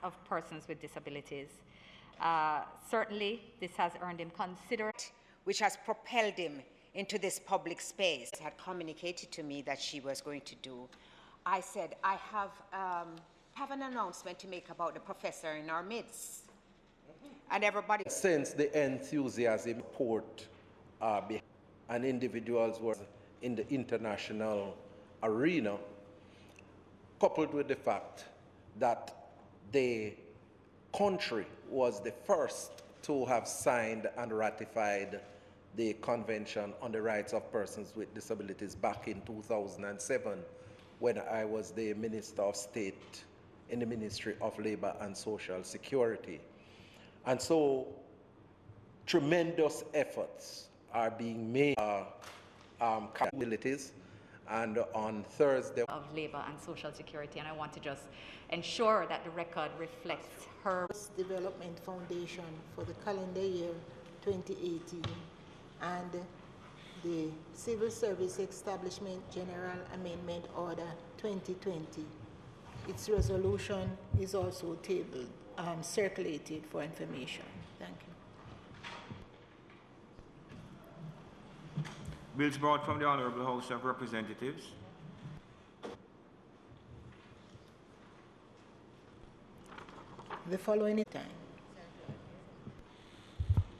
of persons with disabilities. Certainly, this has earned him considerate, which has propelled him into this public space. Had communicated to me that she was going to do. I said, I have an announcement to make about the professor in our midst. And everybody... Since the enthusiasm report and individuals were in the international arena, coupled with the fact that the country was the first to have signed and ratified the Convention on the Rights of Persons with Disabilities back in 2007, when I was the Minister of State in the Ministry of Labor and Social Security. And so tremendous efforts are being made capabilities, and on Thursday of Labor and Social Security, and I want to just ensure that the record reflects her Development Foundation for the calendar year 2018 and the Civil Service Establishment General Amendment Order 2020. Its resolution is also tabled, circulated for information. Thank you. Bills brought from the Honourable House of Representatives. The following time.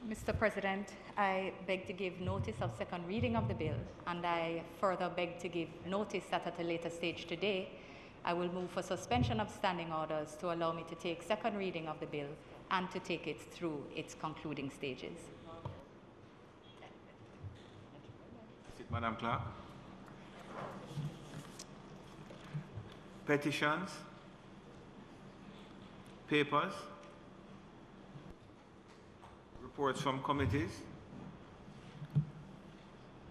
Mr. President, I beg to give notice of second reading of the bill, and I further beg to give notice that at a later stage today, I will move for suspension of standing orders to allow me to take second reading of the bill and to take it through its concluding stages. Sit, Madam Clerk. Petitions, papers, reports from committees,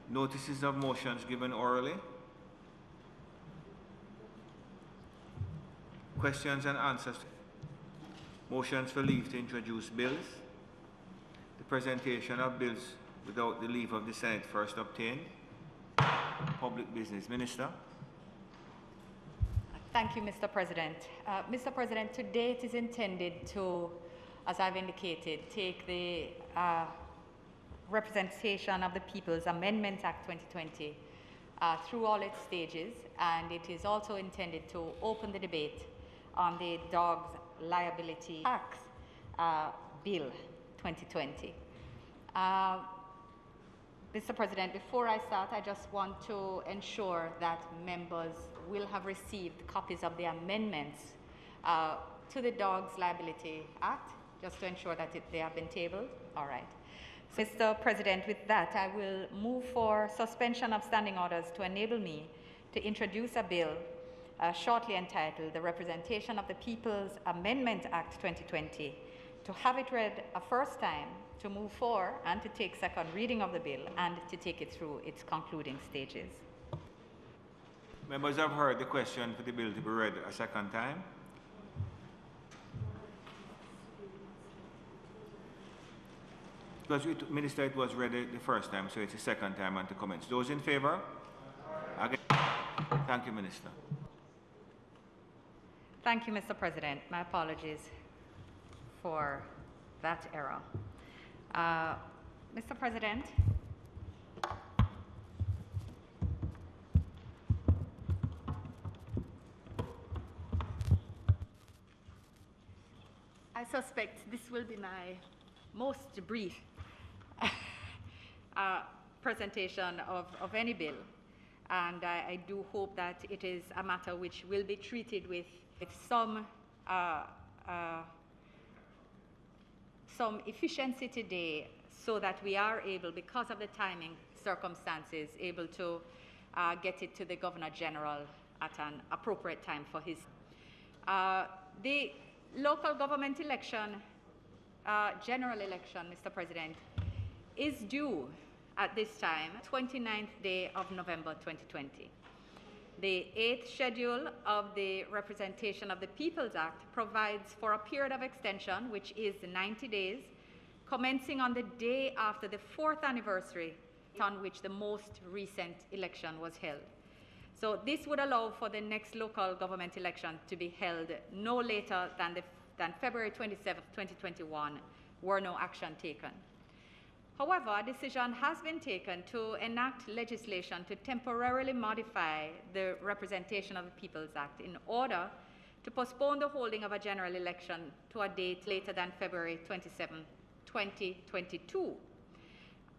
notices of motions given orally, questions and answers, motions for leave to introduce bills, the presentation of bills without the leave of the Senate first obtained, public business. Minister. Thank you, Mr. President. Mr. President, today it is intended to, as I've indicated, take the representation of the People's Amendment Act 2020 through all its stages, and it is also intended to open the debate on the Dogs Liability Act Bill 2020. Mr. President, before I start, I just want to ensure that members will have received copies of the amendments to the Dogs Liability Act, just to ensure that they have been tabled. All right. So, Mr. President, with that, I will move for suspension of standing orders to enable me to introduce a bill shortly entitled the Representation of the People's Amendment Act 2020, to have it read a first time, to move for and to take second reading of the bill and to take it through its concluding stages. Members have heard the question for the bill to be read a second time. Because, Minister, it was read the first time, so it's a second time and to commence. Those in favour? Again. Thank you, Minister. Thank you, Mr. President. My apologies for that error. Mr. President, I suspect this will be my most brief presentation of any bill, and I do hope that it is a matter which will be treated with some efficiency today, so that we are able, because of the timing circumstances, able to get it to the Governor General at an appropriate time for his. The local government election, general election, Mr. President, is due at this time, 29th day of November 2020. The 8th schedule of the Representation of the People's Act provides for a period of extension, which is 90 days, commencing on the day after the 4th anniversary on which the most recent election was held. So this would allow for the next local government election to be held no later than the than February 27, 2021, were no action taken. However, a decision has been taken to enact legislation to temporarily modify the Representation of the People's Act in order to postpone the holding of a general election to a date later than February 27, 2022,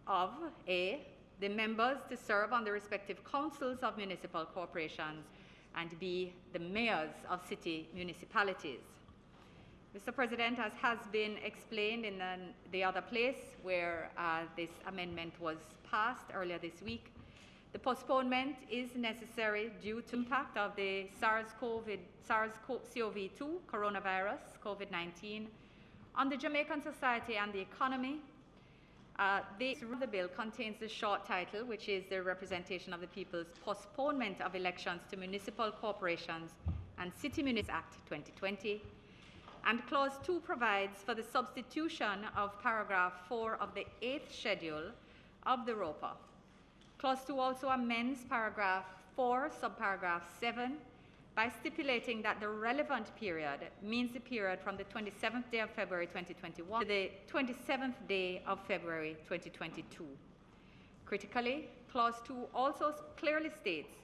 of A, the members to serve on the respective councils of municipal corporations, and B, the mayors of city municipalities. Mr. President, as has been explained in the other place where this amendment was passed earlier this week, the postponement is necessary due to the impact of the SARS-CoV-2 coronavirus, COVID-19, on the Jamaican society and the economy. The bill contains the short title, which is the Representation of the People's Postponement of Elections to Municipal Corporations and City Municipal Act 2020. And Clause 2 provides for the substitution of paragraph 4 of the 8th schedule of the ROPA. Clause 2 also amends paragraph 4, subparagraph 7, by stipulating that the relevant period means the period from the 27th day of February 2021 to the 27th day of February 2022. Critically, Clause 2 also clearly states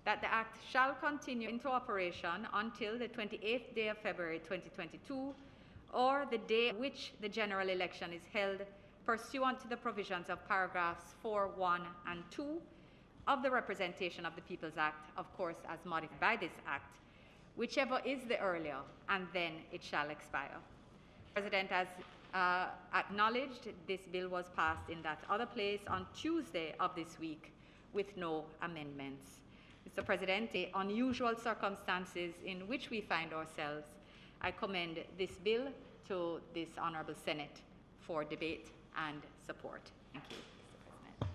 that the Act shall continue into operation until the 28th day of February 2022 or the day on which the general election is held pursuant to the provisions of paragraphs 4, 1, and 2 of the Representation of the People's Act, of course, as modified by this Act, whichever is the earlier, and then it shall expire. The President has acknowledged this bill was passed in that other place on Tuesday of this week with no amendments. Mr. President, the unusual circumstances in which we find ourselves, I commend this bill to this Honourable Senate for debate and support. Thank you, Mr. President.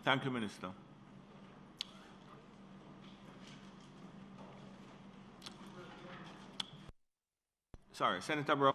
Thank you, Minister. Sorry, Senator Brown.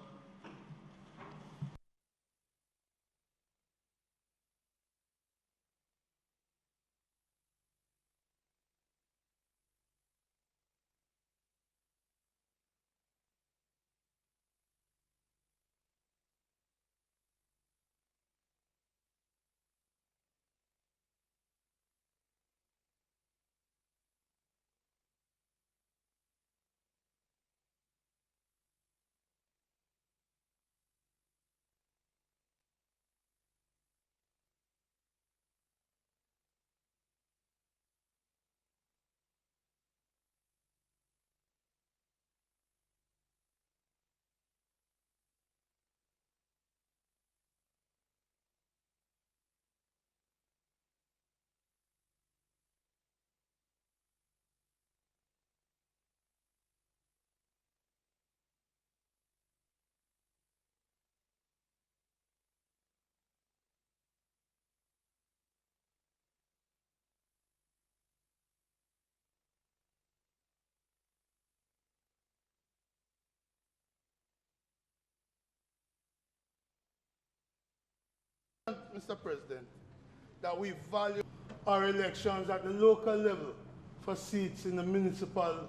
Mr. President, that we value our elections at the local level for seats in the municipal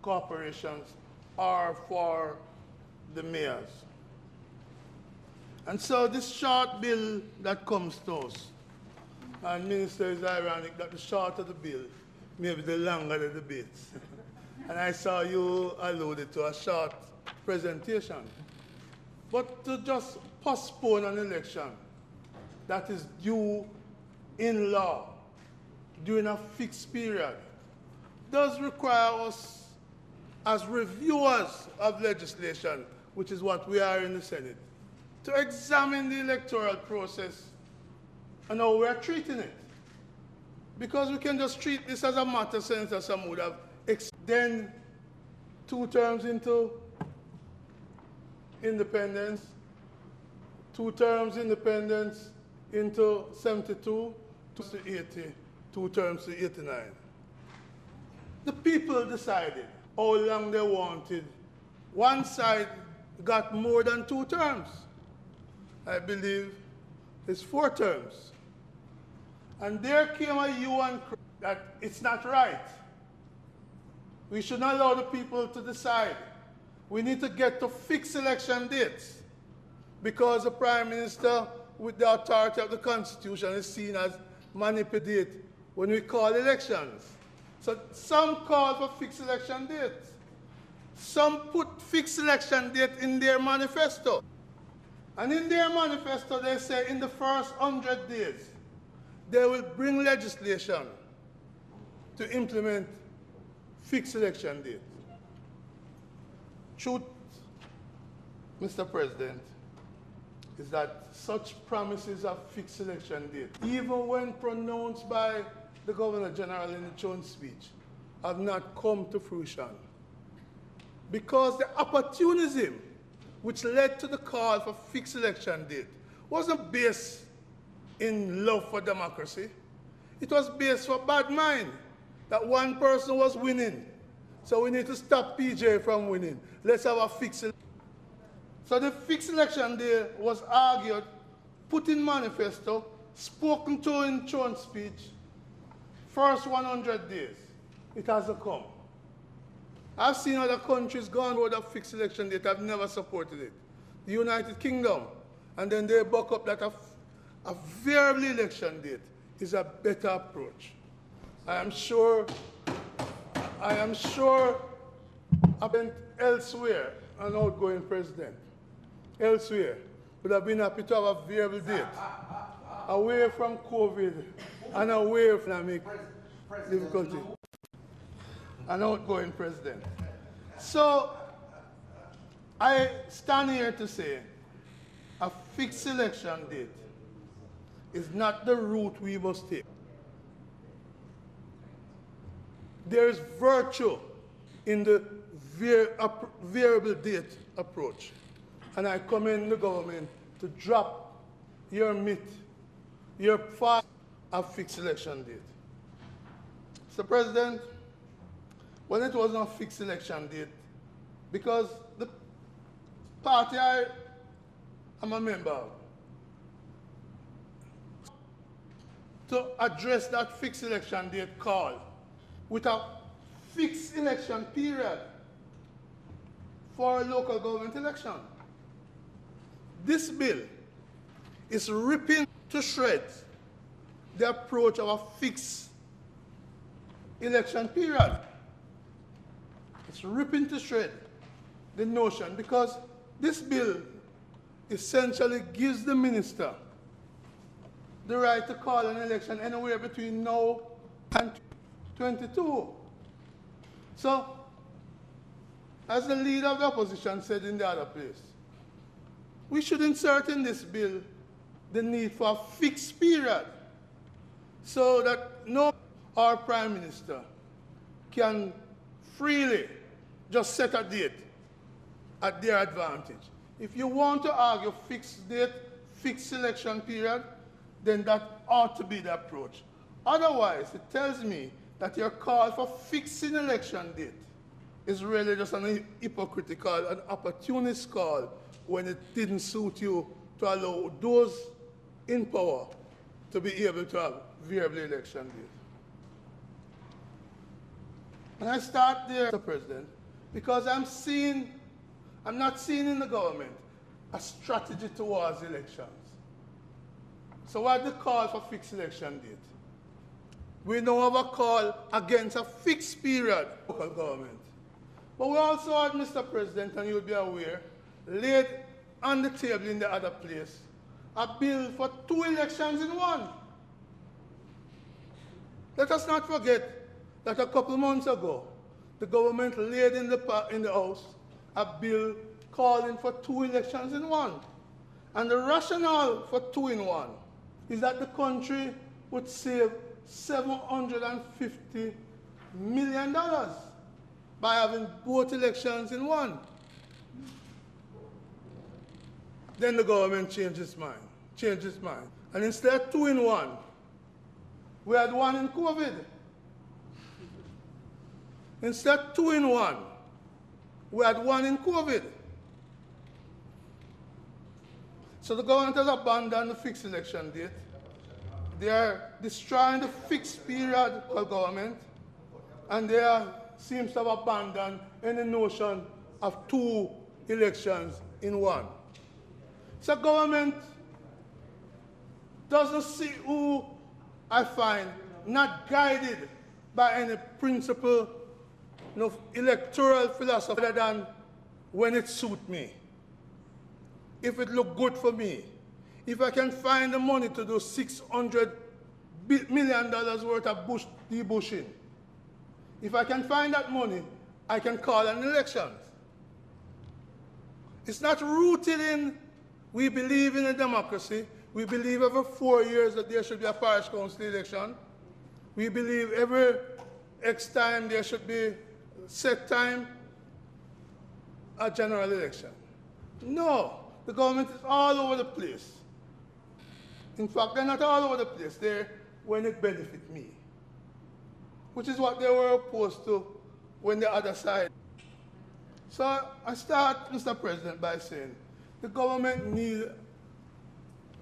corporations or for the mayors. And so this short bill that comes to us, and Minister, it's ironic that the shorter the bill, maybe the longer the debates. And I saw you alluded to a short presentation. But to just postpone an election that is due in law during a fixed period does require us as reviewers of legislation, which is what we are in the Senate, to examine the electoral process and how we are treating it. Because we can just treat this as a matter Senator Sam would have then 2 terms into independence, 2 terms independence into 72 to 80, 2 terms to 89. The people decided how long they wanted. One side got more than 2 terms. I believe it's 4 terms. And there came a hue and cry that it's not right. We should not allow the people to decide. We need to get to fixed election dates because the Prime Minister, with the authority of the Constitution, is seen as manipulate when we call elections. So some call for fixed election dates. Some put fixed election date in their manifesto. And in their manifesto, they say in the first 100 days, they will bring legislation to implement fixed election dates. Truth, Mr. President, is that such promises of fixed election date, even when pronounced by the Governor General in the joint speech, have not come to fruition. Because the opportunism which led to the call for fixed election date wasn't based in love for democracy. It was based for bad mind, that one person was winning. So we need to stop PJ from winning. Let's have a fixed election. So the fixed election day was argued, put in manifesto, spoken to in joint speech, first 100 days. It hasn't come. I've seen other countries gone with a fixed election date. I've never supported it. The United Kingdom, and then they buck up that a variable election date is a better approach. I am sure happened elsewhere, an outgoing president, elsewhere, would have been happy to have a variable date, away from COVID and away from economic difficulty. An outgoing president. So I stand here to say a fixed election date is not the route we must take. There is virtue in the variable date approach. And I commend the government to drop your myth, your fast of fixed election date. Mr. President, when it was not fixed election date, because the party I am a member of, to address that fixed election date call with a fixed election period for a local government election. This bill is ripping to shreds the approach of a fixed election period. It's ripping to shreds the notion, because this bill essentially gives the minister the right to call an election anywhere between now and 22. So, as the leader of the opposition said in the other place, we should insert in this bill the need for a fixed period so that our Prime Minister can freely just set a date at their advantage. If you want to argue fixed date, fixed election period, then that ought to be the approach. Otherwise, it tells me that your call for fixing election date is really just an hypocritical, an opportunist call when it didn't suit you to allow those in power to be able to have variable election date. And I start there, Mr. President, because I'm not seeing in the government a strategy towards elections. So what the call for fixed election date? We now have a call against a fixed period local government. But we also had, Mr. President, and you'll be aware, laid on the table in the other place, a bill for 2 elections in one. Let us not forget that a couple months ago, the government laid in the House a bill calling for 2 elections in one. And the rationale for 2 in 1 is that the country would save $750 million by having both elections in one. Then the government changed its mind. And instead of 2 in 1, we had 1 in COVID. Instead of 2 in 1, we had 1 in COVID. So the government has abandoned the fixed election date. They are destroying the fixed period of government, and they are seems to have abandoned any notion of 2 elections in 1. So government doesn't see who I find not guided by any principle, no electoral philosophy other than when it suits me. If it look good for me, if I can find the money to do $600 million worth of debushing, if I can find that money, I can call an election. It's not rooted in, we believe in a democracy. We believe every 4 years that there should be a parish council election. We believe every X time there should be set time a general election. No, the government is all over the place. In fact, they're not all over the place. They're when it benefits me, which is what they were opposed to when the other side. So I start, Mr. President, by saying the government needs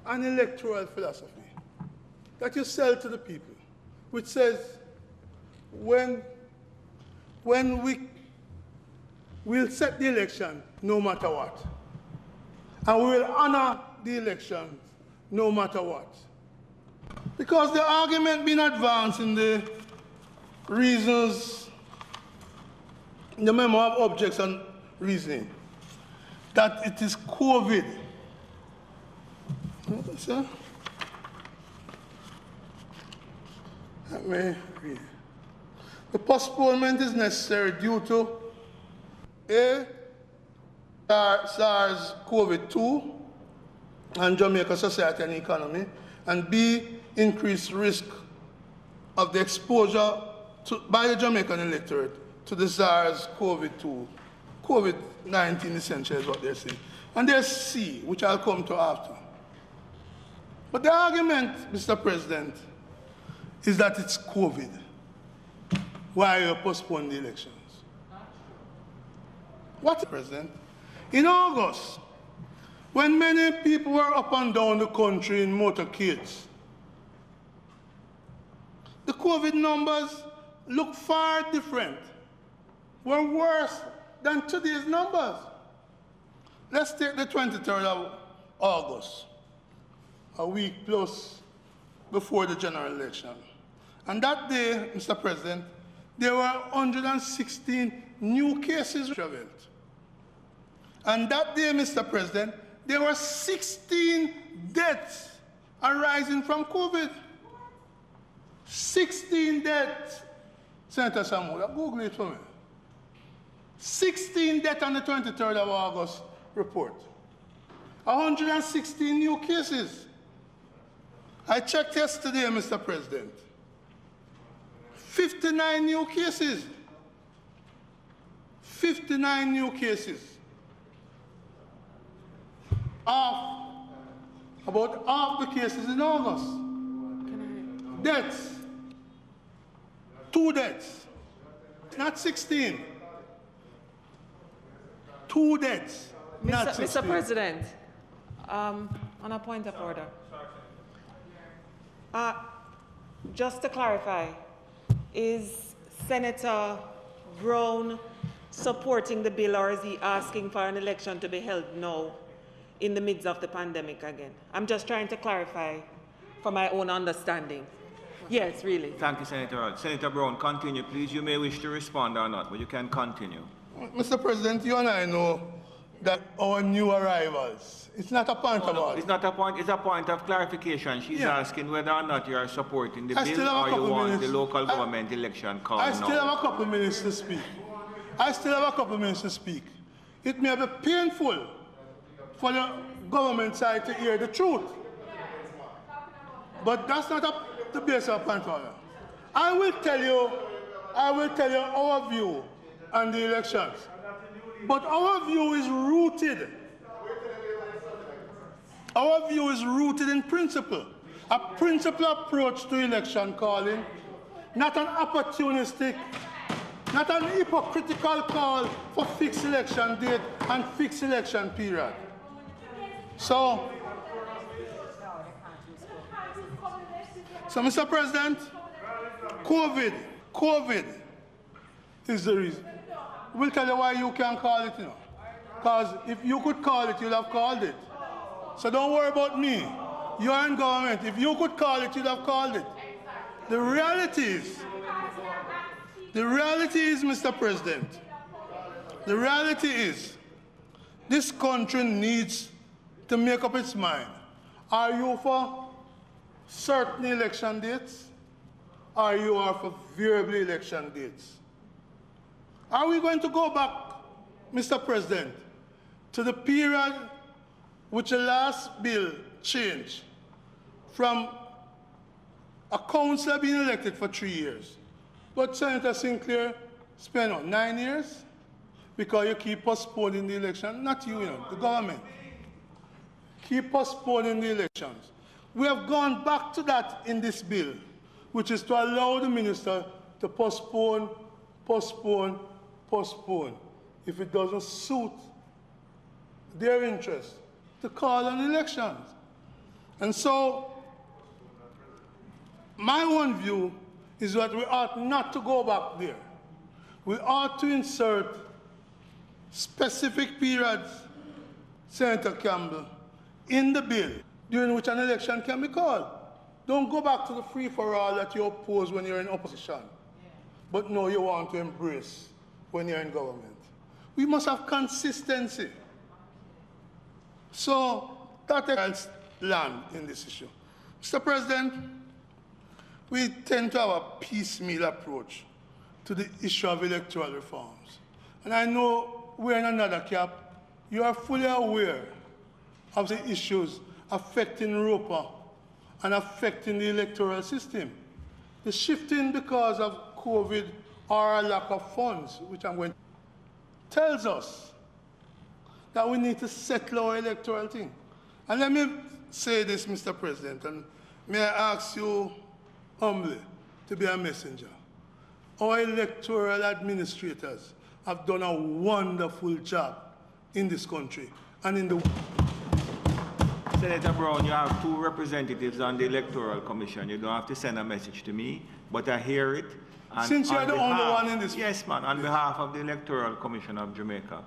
an electoral philosophy that you sell to the people, which says when we'll set the election no matter what, and we will honor the elections no matter what. Because the argument being advanced in the reasons, in the memo of objects and reasoning, that it is COVID. Sir? Let me read. The postponement is necessary due to A, SARS-CoV-2 and Jamaica society and economy, and B, increased risk of the exposure by the Jamaican electorate to the SARS-CoV-2, COVID-19 essentially is what they're saying. And there's C, which I'll come to after. But the argument, Mr. President, is that it's COVID. Why you postpone the elections? What, President? In August, when many people were up and down the country in motorcades, the COVID numbers look far different, were worse than today's numbers. Let's take the 23rd of August, a week plus before the general election. And that day, Mr. President, there were 116 new cases traveled. And that day, Mr. President, there were 16 deaths arising from COVID. 16 deaths. Senator Samuel, Google it for me. 16 deaths on the 23rd of August report. 116 new cases. I checked yesterday, Mr. President. 59 new cases. 59 new cases. About half the cases in August. Deaths. 2 deaths. Not 16. 2 deaths. Not 16. Mr. President, on a point of order. Just to clarify, is Senator Brown supporting the bill, or is he asking for an election to be held now in the midst of the pandemic again? I'm just trying to clarify for my own understanding. Yes, really. Thank you, Senator. Senator Brown, continue, please. You may wish to respond or not, but you can continue. Mr. President, you and I know that our new arrivals, it's not a point of order. It's not a point, it's a point of clarification. She's asking whether or not you are supporting the bill or you want the local government election called now. I still have a couple of minutes to speak. It may be painful for the government side to hear the truth. But that's not the base of point of order. I will tell you our view on the elections. But our view is rooted. Our view is rooted in principle. A principled approach to election calling, not an opportunistic, not an hypocritical call for fixed election date and fixed election period. So Mr. President, COVID is the reason. We'll tell you why you can't call it, you know. Because if you could call it, you'd have called it. So don't worry about me. You're in government. If you could call it, you'd have called it. The reality is, Mr. President, the reality is, this country needs to make up its mind. Are you for certain election dates? Or you are for variable election dates? Are we going to go back, Mr. President, to the period which the last bill changed from a councillor being elected for 3 years, but Senator Sinclair spent 9 years? Because you keep postponing the election, not you, the government. Keep postponing the elections. We have gone back to that in this bill, which is to allow the minister to postpone, if it doesn't suit their interest, to call on elections. And so, my one view is that we ought not to go back there. We ought to insert specific periods, Senator Campbell, in the bill during which an election can be called. Don't go back to the free-for-all that you oppose when you're in opposition, but no, you want to embrace when you're in government. We must have consistency. So that helps land in this issue. Mr. President, we tend to have a piecemeal approach to the issue of electoral reforms. And I know we're in another cap. You are fully aware of the issues affecting ROPA and affecting the electoral system. The shifting because of COVID or a lack of funds, which I'm going to tells us that we need to settle our electoral thing. And let me say this, Mr. President, and may I ask you humbly to be a messenger. Our electoral administrators have done a wonderful job in this country and in the... Senator Brown, you have 2 representatives on the Electoral Commission. You don't have to send a message to me, but I hear it. And since you're the only one in this... Yes, man. On behalf of the Electoral Commission of Jamaica,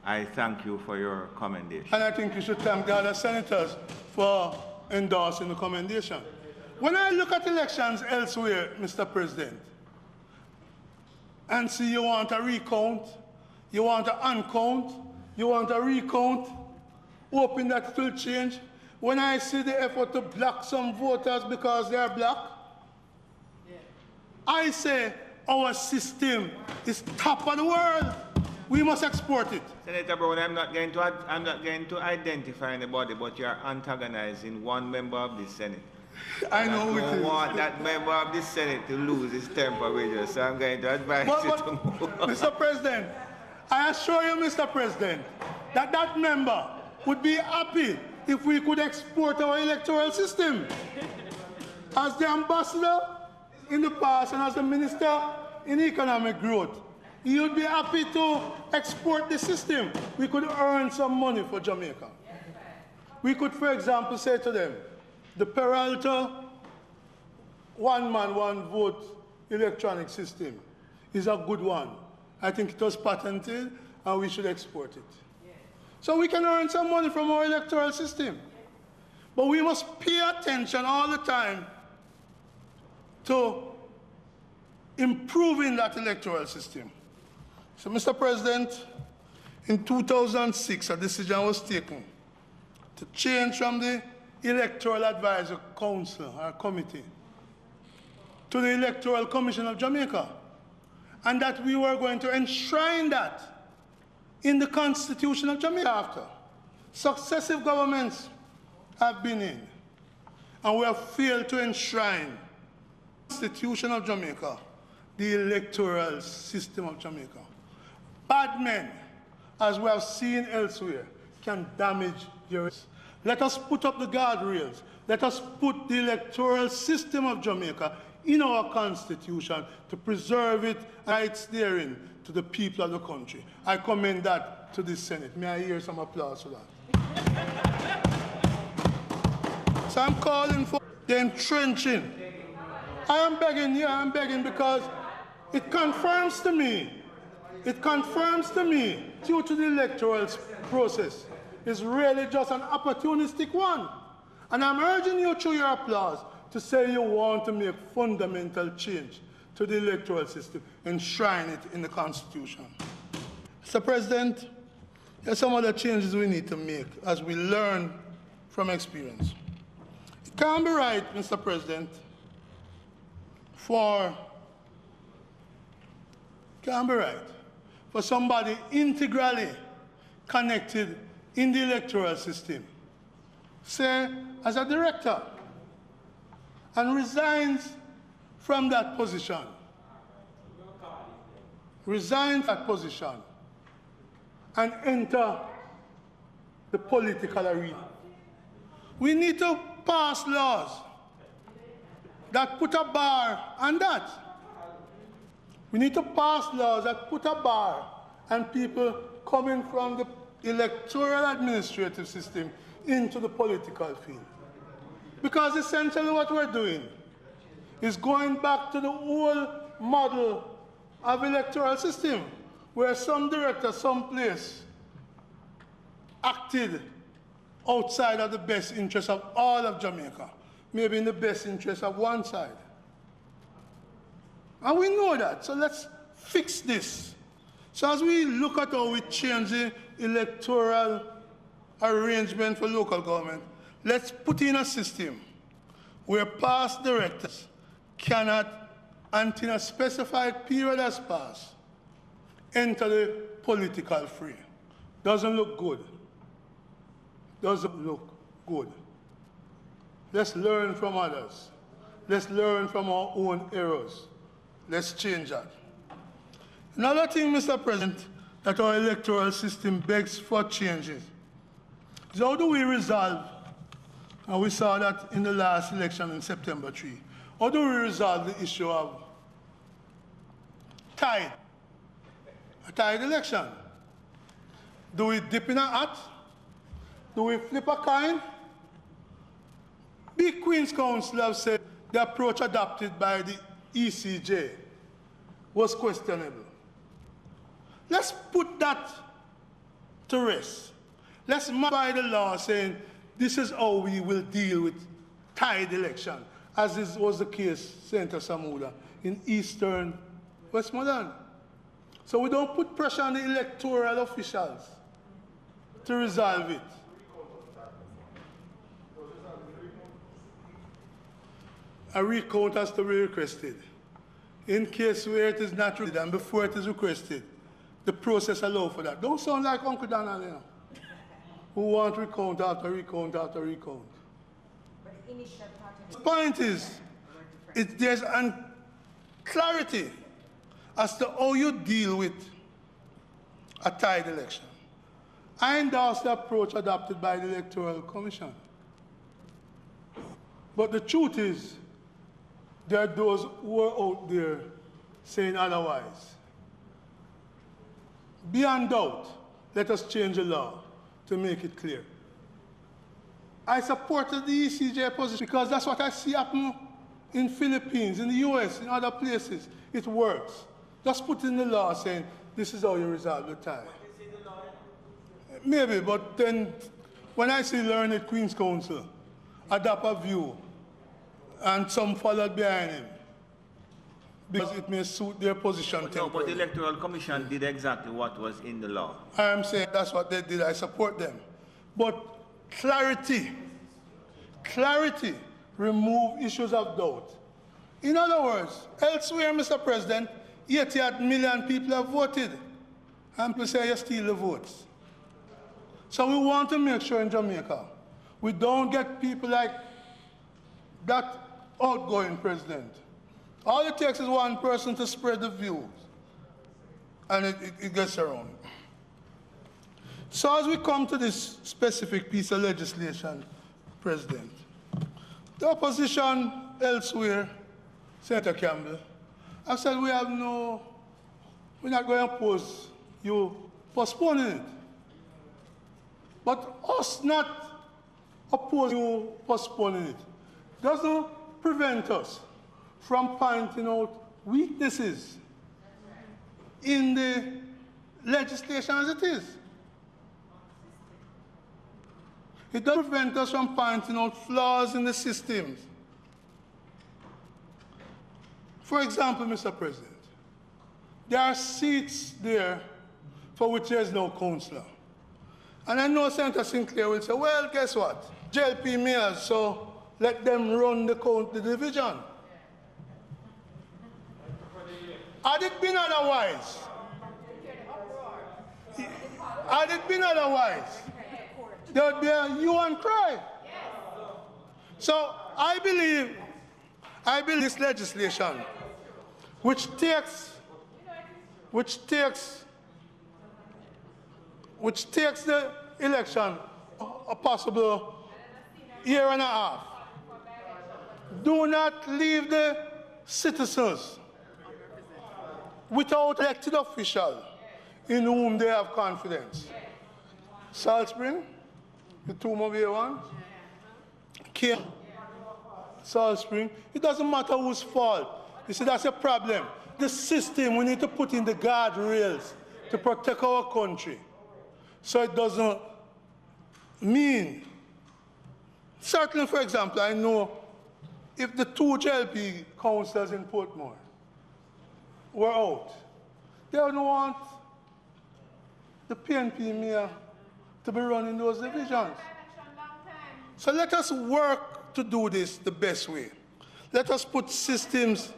I thank you for your commendation. And I think you should thank the other senators for endorsing the commendation. When I look at elections elsewhere, Mr. President, and see you want a recount, you want an uncount, you want a recount, hoping that it will change. When I see the effort to block some voters because they are black, I say our system is top of the world. We must export it. Senator Brown, I'm not going to identify anybody, but you are antagonizing one member of the Senate. I know who it is. I don't want that member of the Senate to lose his temper with you, so I'm going to advise you to move. Mr. President, I assure you, Mr. President, that that member would be happy if we could export our electoral system. As the ambassador in the past and as the minister in economic growth, he would be happy to export the system. We could earn some money for Jamaica. We could, for example, say to them, the Peralta one-man, one-vote electronic system is a good one. I think it was patented and we should export it. So we can earn some money from our electoral system. But we must pay attention all the time to improving that electoral system. So, Mr. President, in 2006, a decision was taken to change from the Electoral Advisory Council, or committee, to the Electoral Commission of Jamaica, and that we were going to enshrine that in the Constitution of Jamaica after. Successive governments have been in, and we have failed to enshrine the Constitution of Jamaica, the electoral system of Jamaica. Bad men, as we have seen elsewhere, can damage your... Let us put up the guardrails. Let us put the electoral system of Jamaica in our Constitution to preserve it rights therein to the people of the country. I commend that to the Senate. May I hear some applause for that? So I'm calling for the entrenching. I am begging because it confirms to me it confirms to me, due to the electoral process, is really just an opportunistic one. And I'm urging you through your applause to say you want to make fundamental change to the electoral system, enshrine it in the Constitution. Mr. President, there are some other changes we need to make as we learn from experience. It can't be right, Mr. President, for somebody integrally connected in the electoral system, say, as a director, and resigns from that position, and enter the political arena. We need to pass laws that put a bar on that. We need to pass laws that put a bar on people coming from the electoral administrative system into the political field. Because essentially what we're doing is going back to the old model of electoral system, where some director, someplace, acted outside of the best interest of all of Jamaica, maybe in the best interest of one side. And we know that, so let's fix this. So as we look at how we change the electoral arrangement for local government, let's put in a system where past directors cannot, until a specified period has passed, enter the political fray. Doesn't look good. Doesn't look good. Let's learn from others. Let's learn from our own errors. Let's change that. Another thing, Mr. President, that our electoral system begs for changes is how do we resolve, and we saw that in the last election in September 3, how do we resolve the issue of a tied election? Do we dip in a hat? Do we flip a coin? Big Queen's Council have said the approach adopted by the ECJ was questionable. Let's put that to rest. Let's modify the law saying this is how we will deal with tied election, as this was the case, Senator Samuda, in Eastern Westmoreland. So we don't put pressure on the electoral officials to resolve it. A recount has to be requested. In case where it is not requested and before it is requested, the process allows for that. Don't sound like Uncle Donald, you know, who want recount after recount after recount. The point is, there's clarity as to how you deal with a tied election. I endorse the approach adopted by the Electoral Commission. But the truth is, there are those who are out there saying otherwise. Beyond doubt, let us change the law to make it clear. I supported the ECJ position because that's what I see happen in Philippines, in the US, in other places. It works. Just put in the law saying, this is how you resolve the tie. Maybe, but then when I see learned Queen's Council adopt a view and some followed behind him, because it may suit their position. No, but the Electoral Commission did exactly what was in the law. I am saying that's what they did. I support them. But clarity, remove issues of doubt. In other words, elsewhere, Mr. President, 88 million people have voted. And people say you steal the votes. So we want to make sure in Jamaica, we don't get people like that outgoing president. All it takes is one person to spread the views, and it gets around. So as we come to this specific piece of legislation, President, the opposition elsewhere, Senator Campbell, have said we're not going to oppose you postponing it. But us not opposing you postponing it doesn't prevent us from pointing out weaknesses in the legislation as it is. It doesn't prevent us from pointing out flaws in the systems. For example, Mr. President, there are seats there for which there is no councillor. And I know Senator Sinclair will say, well, guess what? JLP mayors, so let them run the division. Had it been otherwise, there would be a hue and cry. So I believe this legislation, which takes the election a possible year and a half. Do not leave the citizens without elected officials in whom they have confidence. Salt Spring, the two mobile ones, Care, Salt Spring, it doesn't matter whose fault. You see, that's a problem. The system, we need to put in the guardrails to protect our country. So it doesn't mean, certainly, for example, I know if the two JLP councillors in Portmore were out, they don't want the PNP mayor to be running those divisions. So let us work to do this the best way. Let us put systems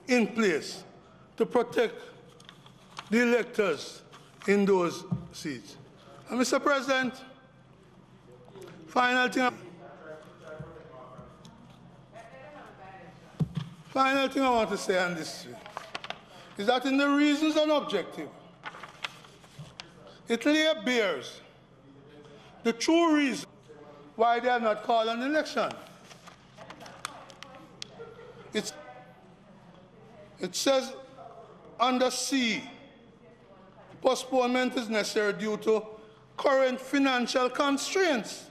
in place to protect the electors in those seats. And Mr. President, final thing I want to say on this is that in the reasons and objective, it lay bears the true reason why they have not called an election. It says under C, postponement is necessary due to current financial constraints,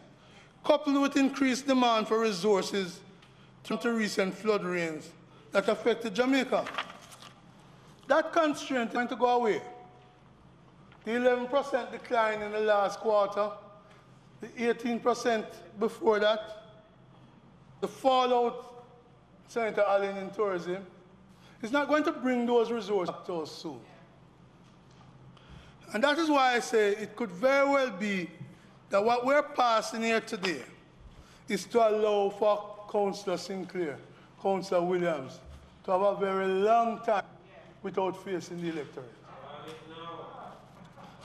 coupled with increased demand for resources due to recent flood rains that affected Jamaica. That constraint is going to go away. The 11% decline in the last quarter, the 18% before that, the fallout, Senator Allen, in tourism, is not going to bring those resources to us soon. And that is why I say it could very well be that what we're passing here today is to allow for Councillor Sinclair, Councillor Williams, to have a very long time without facing the electorate.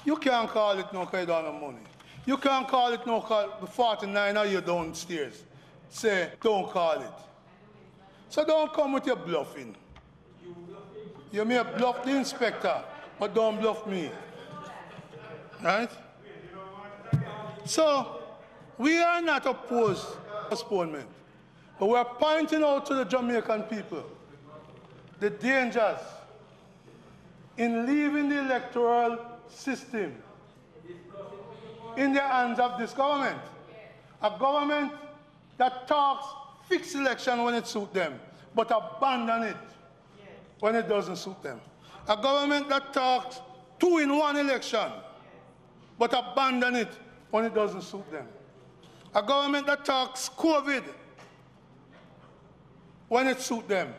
You can't call it no because you don't have money. You can't call it no because the 49 are you downstairs. Say, don't call it. So don't come with your bluffing. You may bluff the inspector, but don't bluff me. Right? So, we are not opposed to postponement, but we are pointing out to the Jamaican people the dangers in leaving the electoral system in the hands of this government. A government that talks fixed election when it suits them, but abandon it when it doesn't suit them. A government that talks 2-in-1 election, but abandon it when it doesn't suit them. A government that talks COVID when it suits them,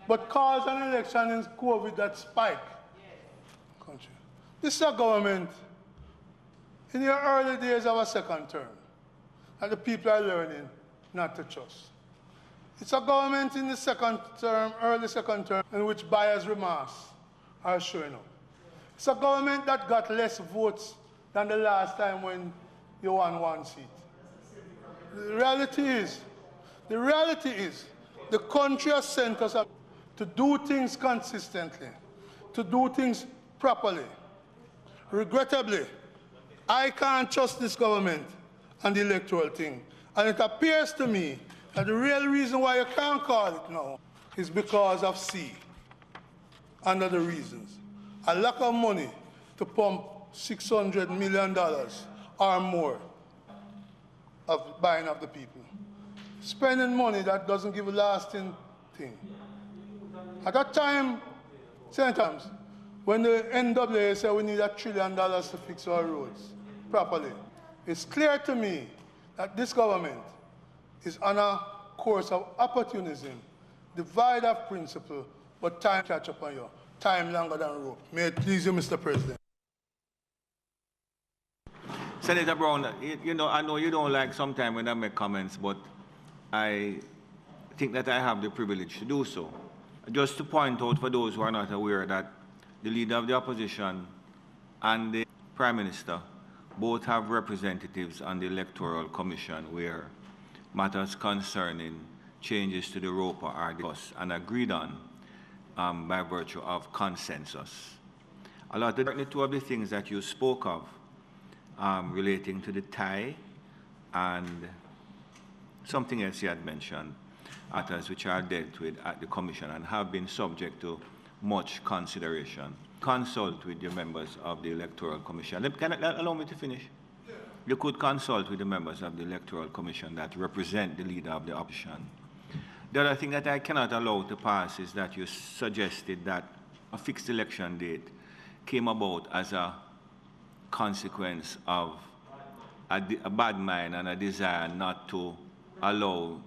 but calls an election in COVID that spike. Country. This is a government in the early days of a second term that the people are learning not to trust. It's a government in the second term, early second term, in which bias remarks are showing up. It's a government that got less votes than the last time when you won one seat. The reality is, the country has sent us up to do things consistently, to do things properly. Regrettably, I can't trust this government and the electoral thing. And it appears to me that the real reason why you can't call it now is because of C, under the reasons. A lack of money to pump $600 million or more of buying of the people. Spending money that doesn't give a lasting thing. At that time, sometimes, when the NWA said we need $1 trillion to fix our roads properly. It's clear to me that this government is on a course of opportunism, divide of principle, but time catch up on you. Time longer than rope. May it please you, Mr. President. Senator Brown, you know, I know you don't like sometimes when I make comments, but I think that I have the privilege to do so. Just to point out for those who are not aware that the Leader of the Opposition and the Prime Minister both have representatives on the Electoral Commission where matters concerning changes to the ROPA are discussed and agreed on by virtue of consensus. A lot of the two of the things that you spoke of relating to the tie and something else you had mentioned, matters which are dealt with at the Commission and have been subject to much consideration. Consult with the members of the Electoral Commission. Allow me to finish? Yeah. You could consult with the members of the Electoral Commission that represent the Leader of the Opposition. The other thing that I cannot allow to pass is that you suggested that a fixed election date came about as a consequence of a bad mind and a desire not to allow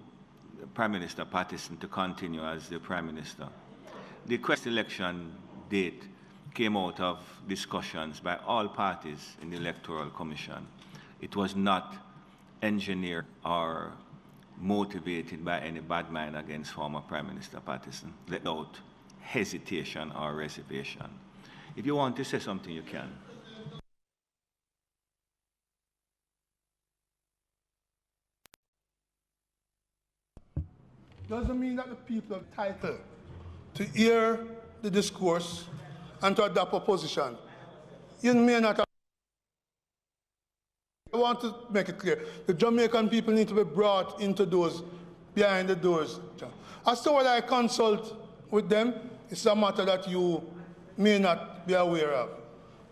Prime Minister Patterson to continue as the Prime Minister. The election date came out of discussions by all parties in the Electoral Commission. It was not engineered or motivated by any bad mind against former Prime Minister Patterson, without hesitation or reservation. If you want to say something, you can. Doesn't mean that the people are entitled to hear the discourse and to adopt a position. You may not have. I want to make it clear. The Jamaican people need to be brought into those behind the doors. As to whether I consult with them, it's a matter that you may not be aware of.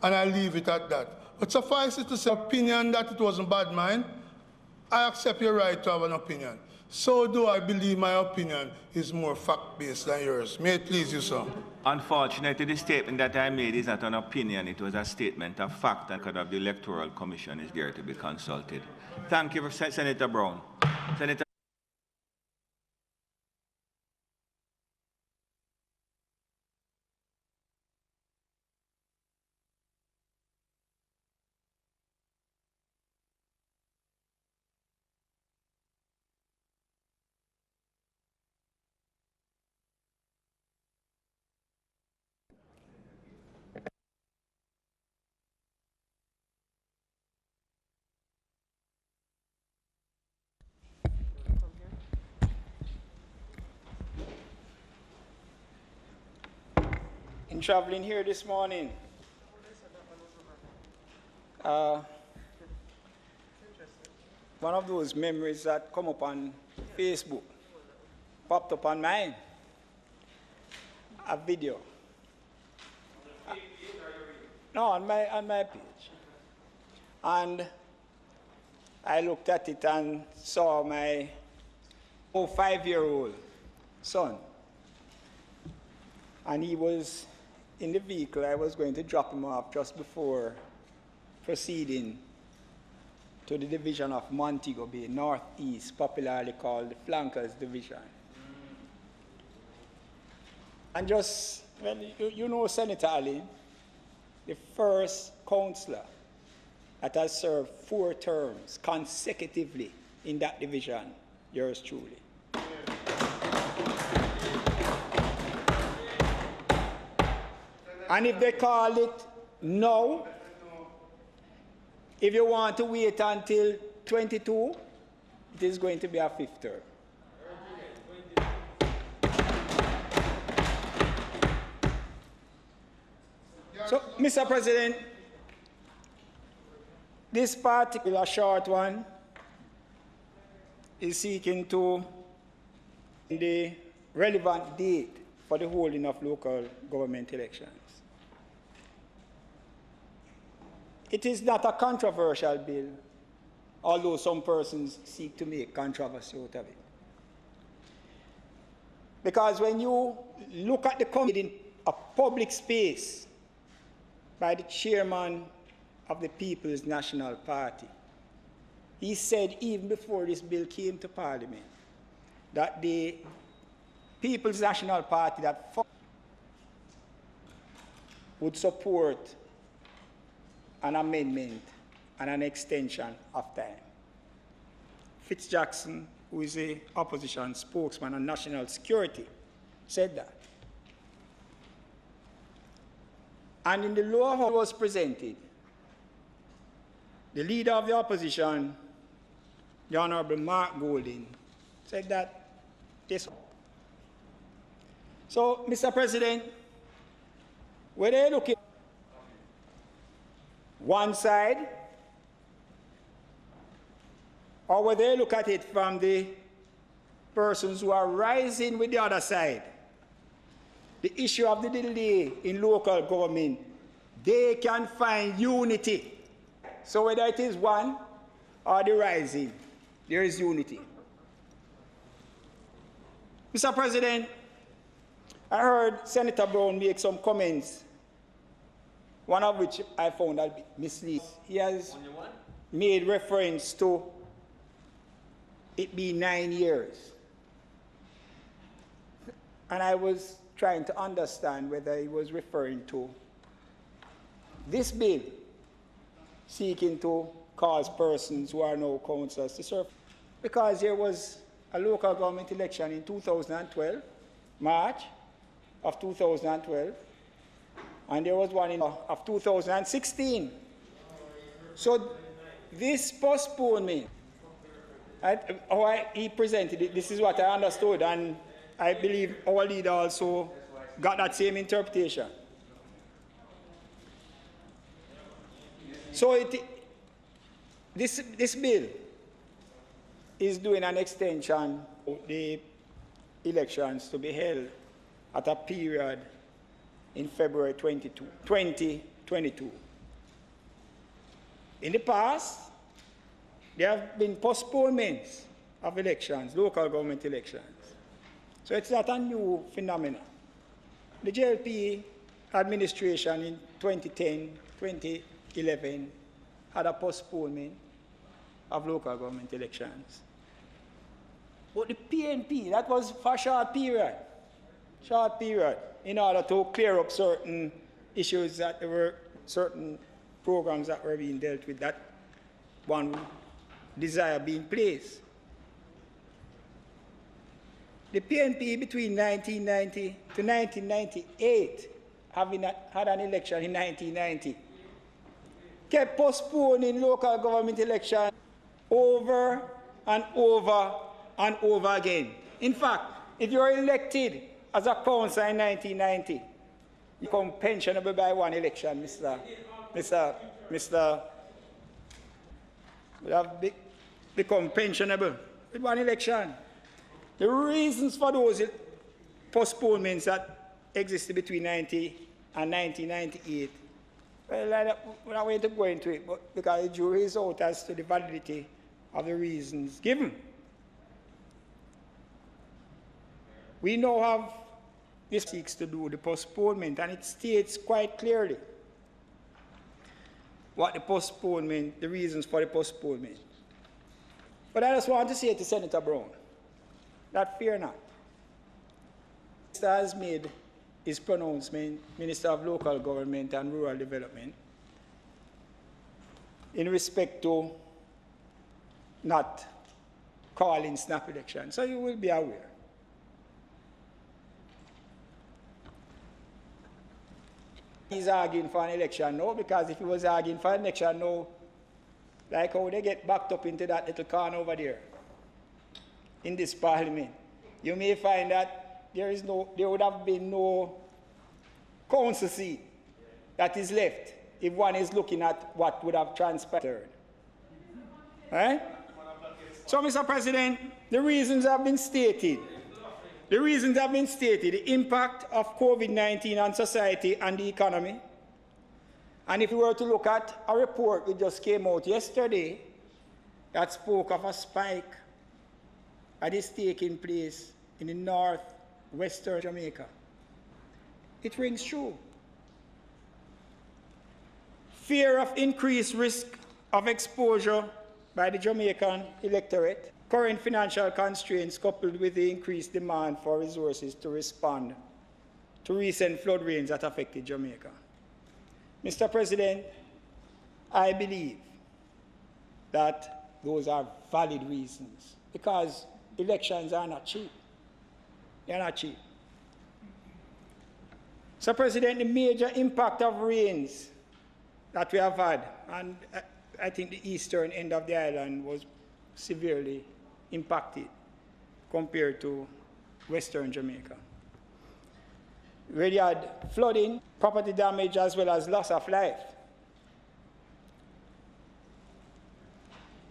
And I leave it at that. But suffice it to say, opinion that it wasn't bad mind, I accept your right to have an opinion. So do I believe my opinion is more fact-based than yours. May it please you, sir. Unfortunately, the statement that I made is not an opinion. It was a statement of fact, and because of the Electoral Commission is there to be consulted. Thank you, Senator Brown. Senator In traveling here this morning, one of those memories that come up on Facebook popped up on mine. A video. No, on my page. And I looked at it and saw my 5-year-old son. And he was in the vehicle. I was going to drop him off just before proceeding to the division of Montego Bay, Northeast, popularly called the Flankers Division. And just, well, you know Senator Ali, the first councillor that has served 4 terms consecutively in that division, yours truly. And if they call it no, if you want to wait until 22, it is going to be a 5th term. So, Mr. President, this particular short one is seeking to the relevant date for the holding of local government elections. It is not a controversial bill, although some persons seek to make controversy out of it. Because when you look at the committee in a public space by the chairman of the People's National Party. He said even before this bill came to Parliament that the People's National Party that would support an amendment and an extension of time. Jackson, who is the opposition spokesman on national security, said that. And in the lower house was presented, the leader of the opposition, the Honorable Mark Golding, said that this. So, Mr. President, whether you look at one side, or whether they look at it from the persons who are rising with the other side, the issue of the delay in local government, they can find unity. So whether it is one or the rising, there is unity. Mr. President, I heard Senator Brown make some comments, one of which I found a bit misleading. He has made reference to it being 9 years. And I was trying to understand whether he was referring to this bill seeking to cause persons who are now councillors to serve. Because there was a local government election in 2012, March of 2012, and there was one in of 2016. So this postponement, how he presented it, this is what I understood, and I believe our leader also got that same interpretation. So this bill is doing an extension of the elections to be held at a period in February 2022. In the past, there have been postponements of elections, local government elections. So it's not a new phenomenon. The JLP administration in 2010, 2011 had a postponement of local government elections. But the PNP, that was for a short period, in order to clear up certain issues that there were certain programs that were being dealt with, that one desire being placed. The PNP between 1990 to 1998, having had an election in 1990, kept postponing local government elections over and over and over again. In fact, if you're elected as a councillor in 1990, you become pensionable by one election, you have become pensionable with one election. The reasons for those postponements that existed between 1990 and 1998, well, we're not going to go into it, but because the jury is out as to the validity of the reasons given. We now have this seeks to do the postponement, and it states quite clearly what the postponement, the reasons for the postponement. But I just want to say to Senator Brown that fear not. The Minister has made his pronouncement, Minister of Local Government and Rural Development, in respect to not calling snap election. So you will be aware. He's arguing for an election now, because if he was arguing for an election now, like how they get backed up into that little corner over there in this parliament, you may find that there would have been no council seat that is left if one is looking at what would have transpired. Right? So, Mr. President, the reasons have been stated. The reasons have been stated: the impact of COVID-19 on society and the economy. And if we were to look at a report that just came out yesterday that spoke of a spike that is taking place in the northwestern Jamaica, it rings true. fear of increased risk of exposure by the Jamaican electorate, current financial constraints coupled with the increased demand for resources to respond to recent flood rains that affected Jamaica. Mr. President, I believe that those are valid reasons because elections are not cheap. They are not cheap. Mr. President, the major impact of rains that we have had, and I think the eastern end of the island was severely impacted compared to western Jamaica. Where you had flooding, property damage, as well as loss of life.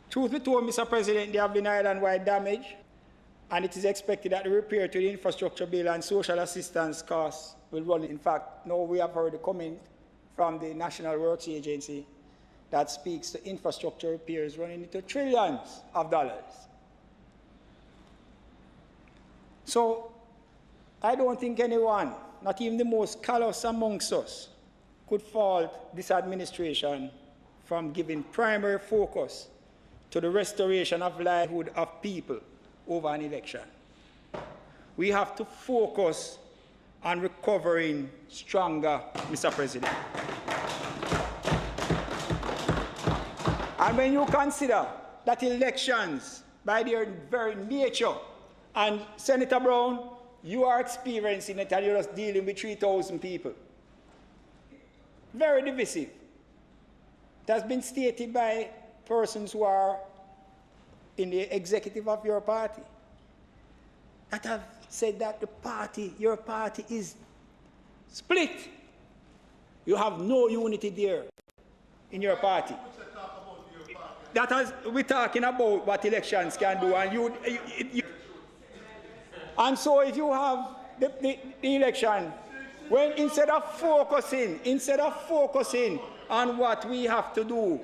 Truth be told, Mr. President, there have been island-wide damage, and it is expected that the repair to the infrastructure bill and social assistance costs will run. In fact, now we have heard a comment from the National Works Agency that speaks to infrastructure repairs running into trillions of dollars. So I don't think anyone, not even the most callous amongst us, could fault this administration from giving primary focus to the restoration of livelihood of people over an election. We have to focus on recovering stronger, Mr. President. And when you consider that elections, by their very nature, and Senator Brown, you are experiencing it and you're just dealing with 3,000 people. Very divisive. It has been stated by persons who are in the executive of your party that have said that the party, your party is split. You have no unity there in your party. We're talking about what elections can do, and and so if you have the election, when instead of focusing on what we have to do,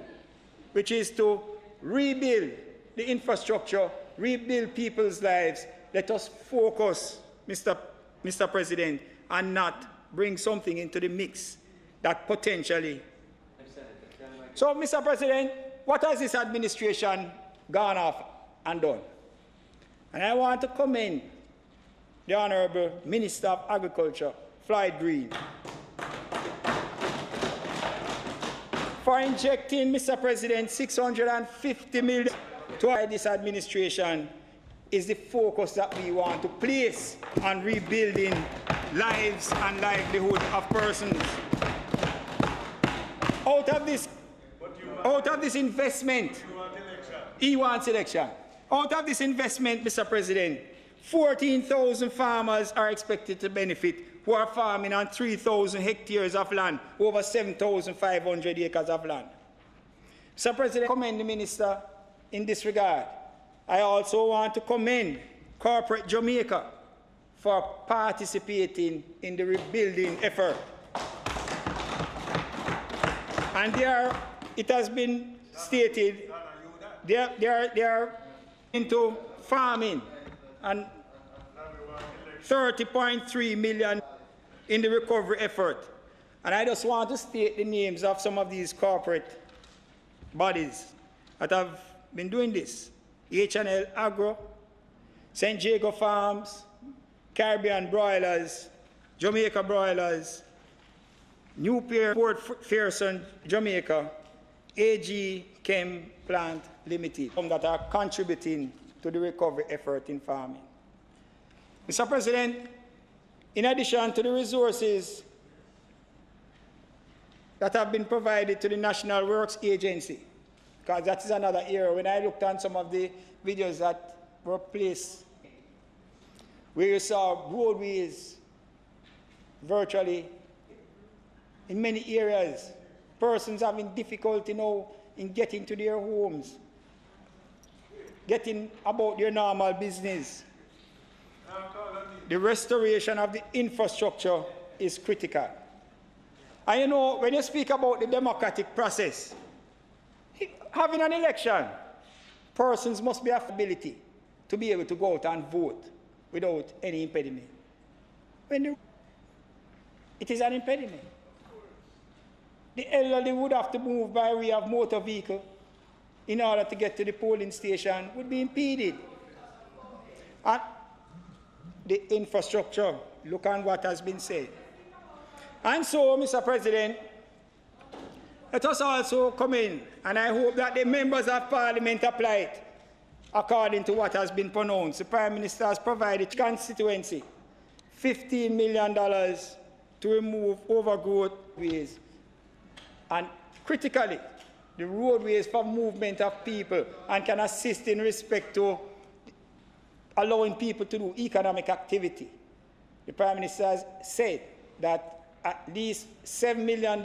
which is to rebuild the infrastructure, rebuild people's lives, let us focus, Mr. President, and not bring something into the mix that potentially. So, Mr. President, what has this administration gone off and done? And I want to commend the Honorable Minister of Agriculture, Floyd Green, for injecting, Mr. President, $650 million to this administration is the focus that we want to place on rebuilding lives and livelihood of persons. Out of this investment, he wants election. Out of this investment, Mr. President, 14,000 farmers are expected to benefit who are farming on 3,000 hectares of land, over 7,500 acres of land. Mr. President, I commend the Minister in this regard. I also want to commend corporate Jamaica for participating in the rebuilding effort. And it has been stated, they are into farming and 30.3 million in the recovery effort. And I just want to state the names of some of these corporate bodies that have been doing this. H&L Agro, St. Jago Farms, Caribbean Broilers, Jamaica Broilers, New Pier, Port Fairson, Jamaica, AG Chem Plant Limited, that are contributing to the recovery effort in farming. Mr. President, in addition to the resources that have been provided to the National Works Agency, because that is another area. When I looked at some of the videos that were placed, where you saw roadways virtually in many areas, persons having difficulty now in getting to their homes, getting about their normal business. The restoration of the infrastructure is critical. And you know, when you speak about the democratic process, having an election, persons must be have the ability to be able to go out and vote without any impediment. It is an impediment. The elderly would have to move by way of motor vehicle in order to get to the polling station, would be impeded. And the infrastructure, look at what has been said. And so, Mr. President, let us also come in, and I hope that the members of Parliament apply it according to what has been pronounced. The Prime Minister has provided constituency $15 million to remove overgrowth ways, and critically, the roadways for movement of people, and can assist in respect to allowing people to do economic activity. The Prime Minister has said that at least $7 million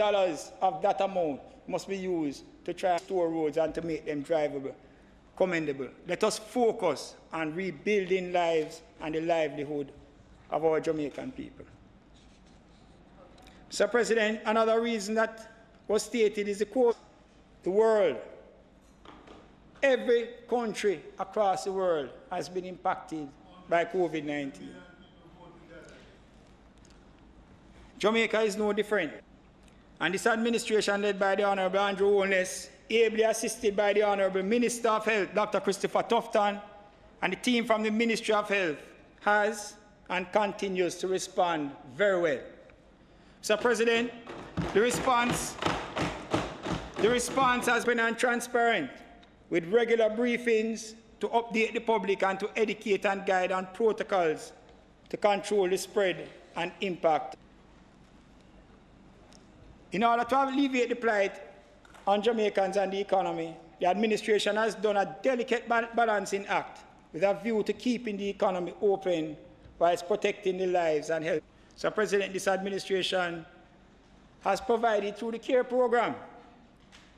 of that amount must be used to try to restore roads and to make them drivable, commendable. Let us focus on rebuilding lives and the livelihood of our Jamaican people. Mr. President, another reason that was stated is the world. Every country across the world has been impacted by COVID-19. Jamaica is no different. And this administration, led by the Honourable Andrew Holness, ably assisted by the Honourable Minister of Health, Dr. Christopher Tufton, and the team from the Ministry of Health, has and continues to respond very well. Mr. President, the response has been transparent, with regular briefings to update the public and to educate and guide on protocols to control the spread and impact. In order to alleviate the plight on Jamaicans and the economy, the administration has done a delicate balancing act with a view to keeping the economy open whilst protecting the lives and health. So, President, this administration has provided through the CARE program.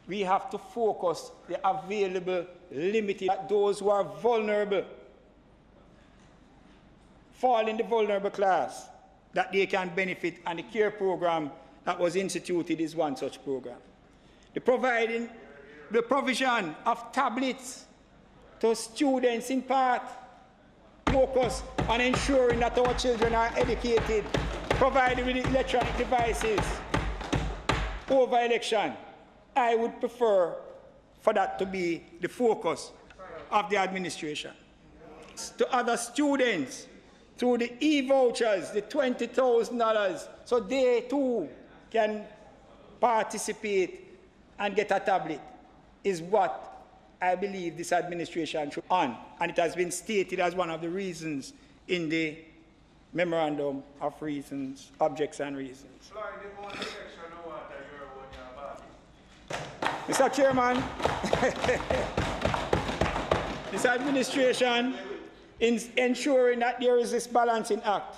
We have to focus the available, limited, those who are vulnerable, fall in the vulnerable class, that they can benefit, and the CARE program that was instituted is one such program. The provision of tablets to students, in part, focus on ensuring that our children are educated, provided with electronic devices over election. I would prefer for that to be the focus of the administration. To other students, through the e-vouchers, the $20,000, so they too can participate and get a tablet, is what I believe this administration should on. And it has been stated as one of the reasons in the Memorandum of Reasons, Objects and Reasons. Mr. Chairman, this administration, in ensuring that there is this balancing act,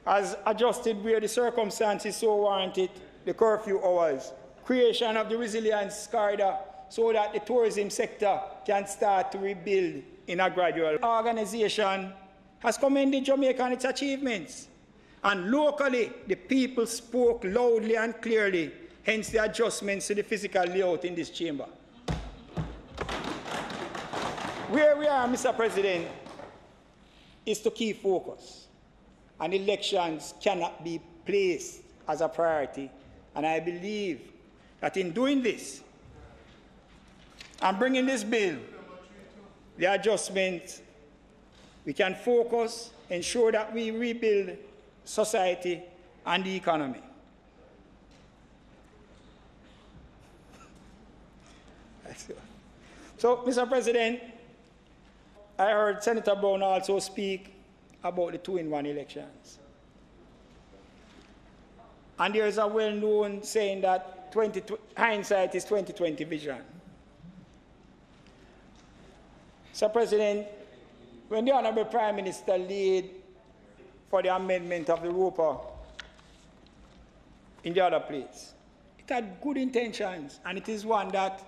has adjusted where the circumstances so warranted the curfew hours, creation of the resilience corridor so that the tourism sector can start to rebuild in a gradual. Our organization has commended Jamaica on its achievements, and locally the people spoke loudly and clearly, hence the adjustments to the physical layout in this chamber. Where we are, Mr. President, is to keep focus, and elections cannot be placed as a priority. And I believe that in doing this and bringing this bill, the adjustments, we can focus, ensure that we rebuild society and the economy. So, Mr. President, I heard Senator Brown also speak about the 2-in-1 elections. And there is a well-known saying that hindsight is 20/20 vision. Mr. President, when the Honourable Prime Minister laid for the amendment of the ROPA in the other place, it had good intentions, and it is one that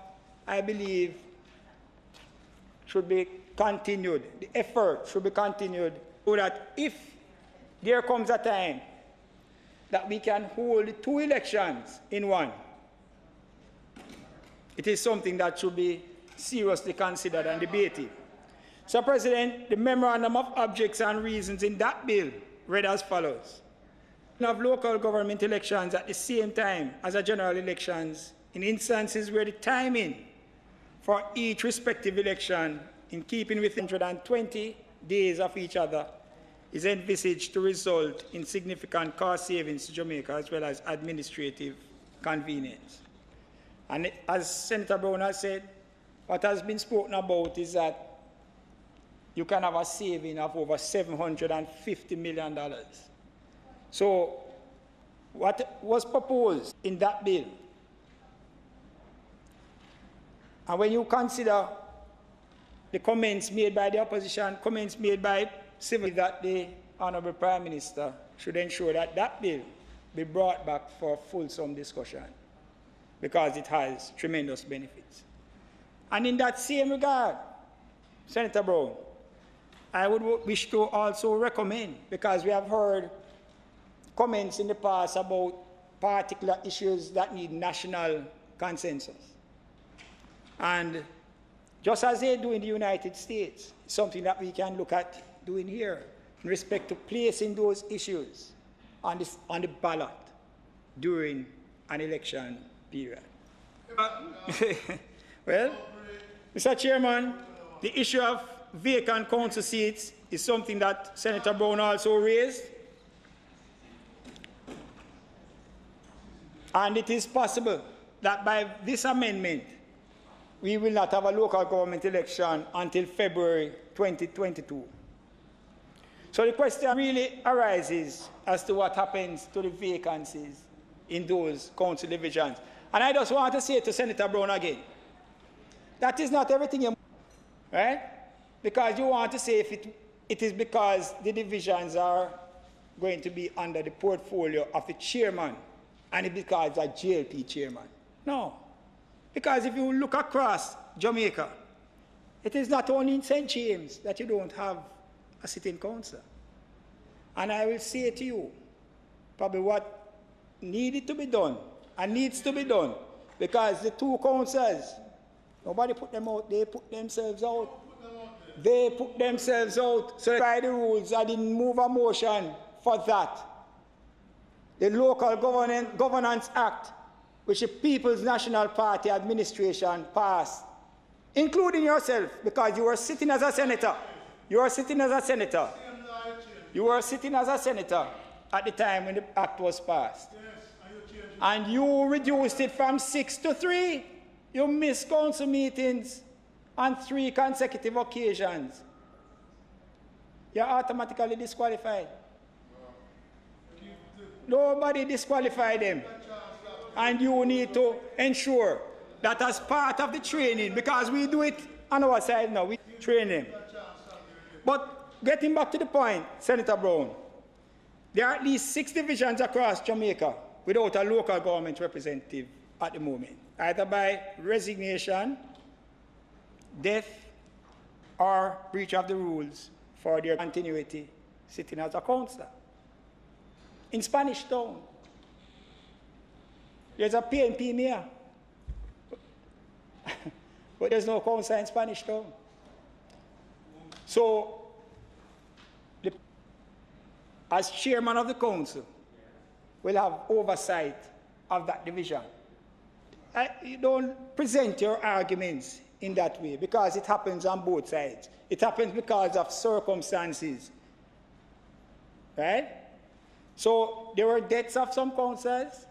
I believe should be continued. The effort should be continued so that if there comes a time that we can hold 2 elections in one, it is something that should be seriously considered and debated. So, President, the Memorandum of Objects and Reasons in that bill read as follows. Of local government elections at the same time as a general elections in instances where the timing for each respective election in keeping with 120 days of each other is envisaged to result in significant cost savings to Jamaica as well as administrative convenience. And as Senator Brown has said, what has been spoken about is that you can have a saving of over $750 million. So what was proposed in that bill, and when you consider the comments made by the opposition, comments made by civil, that the Honourable Prime Minister should ensure that that bill be brought back for fulsome discussion because it has tremendous benefits. And in that same regard, Senator Brown, I would wish to also recommend, because we have heard comments in the past about particular issues that need national consensus. And just as they do in the United States, something that we can look at doing here in respect to placing those issues on the ballot during an election period. Well, Mr. Chairman, the issue of vacant council seats is something that Senator Brown also raised. And it is possible that by this amendment, we will not have a local government election until February 2022. So the question really arises as to what happens to the vacancies in those council divisions. And I just want to say to Senator Brown again, that is not everything, right? Because you want to say if it is because the divisions are going to be under the portfolio of the chairman, and it's because a JLP chairman. No. Because if you look across Jamaica, it is not only in St. James that you don't have a sitting council. And I will say to you, probably what needed to be done and needs to be done, because the two councils, nobody put them out, they put themselves out. They put themselves out. So by the rules, I didn't move a motion for that. The Local Governance Act, which the People's National Party administration passed, including yourself, because you were sitting as a senator. You were sitting as a senator. You were sitting as a senator at the time when the act was passed. And you reduced it from 6 to 3. You missed council meetings on 3 consecutive occasions. You're automatically disqualified. Nobody disqualified them. And you need to ensure that as part of the training, because we do it on our side now, we train them. But getting back to the point, Senator Brown, there are at least 6 divisions across Jamaica without a local government representative at the moment, either by resignation, death, or breach of the rules for their continuity sitting as a councillor. In Spanish Town, there's a PNP mayor, but there's no councillor in Spanish Town. So, as chairman of the council, will have oversight of that division. You don't present your arguments in that way, because it happens on both sides. It happens because of circumstances, right? So there were deaths of some councillors.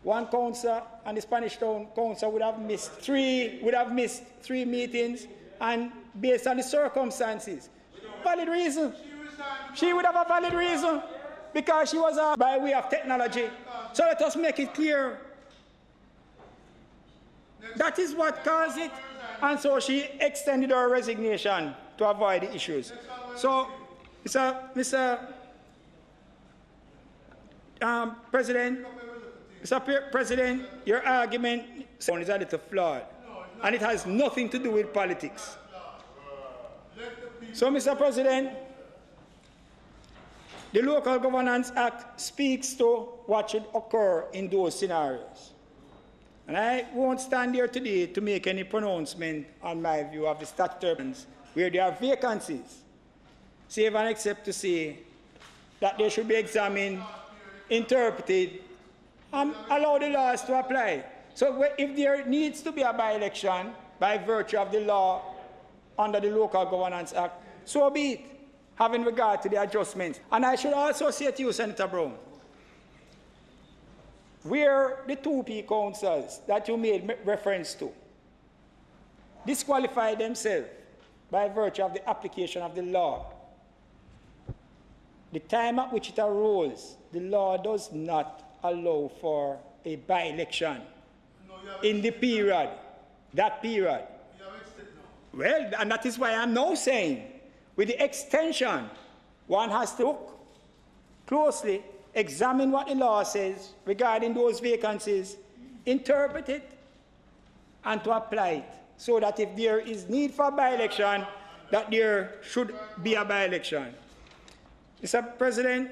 One councillor and the Spanish Town council would have missed three meetings, and based on the circumstances, valid reason. She would have a valid reason because she was by way of technology. So let us make it clear. That is what caused it. And so she extended her resignation to avoid the issues. So, Mr. President, your argument is a little flawed. And it has nothing to do with politics. So, Mr. President, the Local Governance Act speaks to what should occur in those scenarios. And I won't stand here today to make any pronouncement on my view of the statutory where there are vacancies, save and except to say that they should be examined, interpreted, and allow the laws to apply. So if there needs to be a by-election by virtue of the law under the Local Governance Act, so be it, having regard to the adjustments. And I should also say to you, Senator Brown, where the 2P councils that you made reference to disqualify themselves by virtue of the application of the law, the time at which it arose, the law does not allow for a by-election in the period, that period. Well, and that is why I'm now saying, with the extension, one has to look closely, examine what the law says regarding those vacancies, interpret it, and to apply it, so that if there is need for a by-election, that there should be a by-election. Mr. President,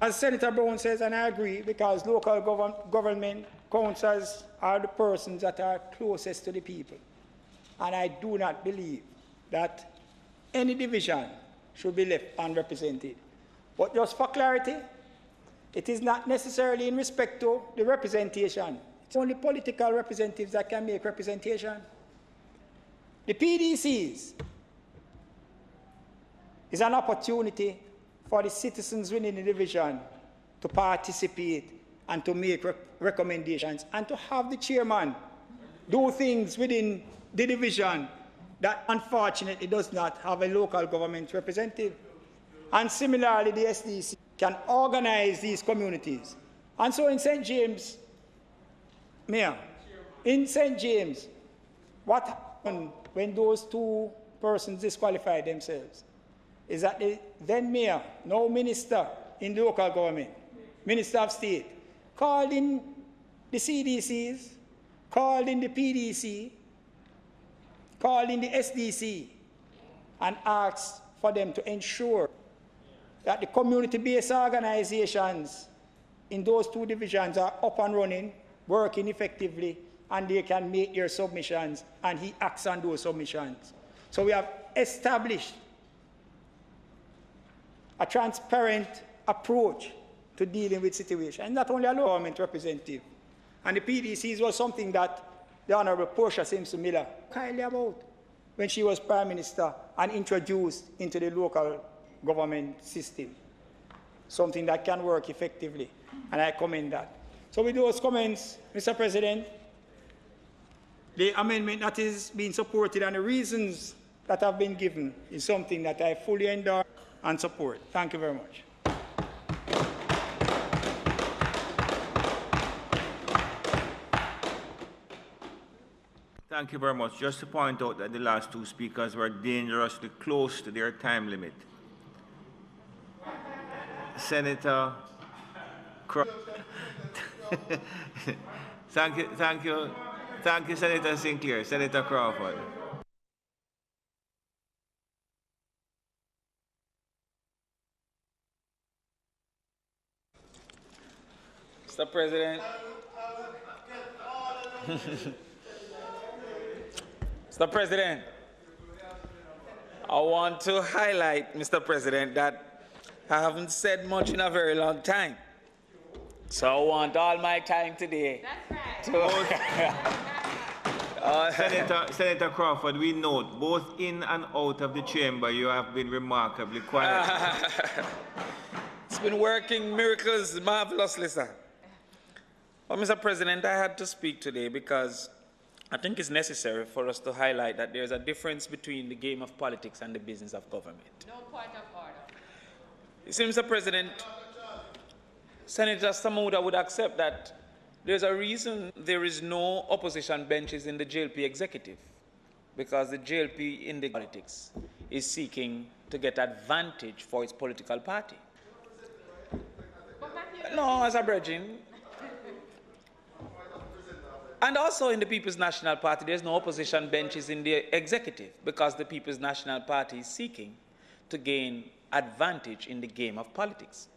as Senator Brown says, and I agree, because local government councils are the persons that are closest to the people. And I do not believe that any division should be left unrepresented. But just for clarity, it is not necessarily in respect to the representation. It's only political representatives that can make representation. The PDCs is an opportunity for the citizens within the division to participate and to make recommendations and to have the chairman do things within the division that unfortunately does not have a local government representative. And similarly, the SDC can organize these communities. And so in St. James, Mayor, in St. James, what happened when those two persons disqualified themselves is that the then mayor, now minister in the local government, minister of state, called in the CDCs, called in the PDC, called in the SDC, and asked for them to ensure that the community-based organizations in those two divisions are up and running, working effectively, and they can make their submissions, and he acts on those submissions. So we have established a transparent approach to dealing with situations, not only a local government representative. And the PDCs was something that the Honorable Portia Simpson-Miller kindly about when she was Prime Minister and introduced into the local government system, something that can work effectively, and I commend that. So with those comments, Mr. President, the amendment that is being supported and the reasons that have been given is something that I fully endorse and support. Thank you very much. Thank you very much. Just to point out that the last two speakers were dangerously close to their time limit. Senator thank you, Senator Sinclair. Senator Crawford. Mr. President. Mr. President, I want to highlight, Mr. President, that I haven't said much in a very long time. So I want all my time today. That's right. Senator Crawford, we note both in and out of the chamber you have been remarkably quiet. It's been working miracles marvelously, sir. Well, Mr. President, I had to speak today because I think it's necessary for us to highlight that there's a difference between the game of politics and the business of government. No point of order. You see, Mr. President, Senator Samuda would accept that there's a reason there is no opposition benches in the JLP executive, because the JLP in the politics is seeking to get advantage for its political party. No, as a brethren. And also in the People's National Party, there's no opposition benches in the executive because the People's National Party is seeking to gain advantage in the game of politics.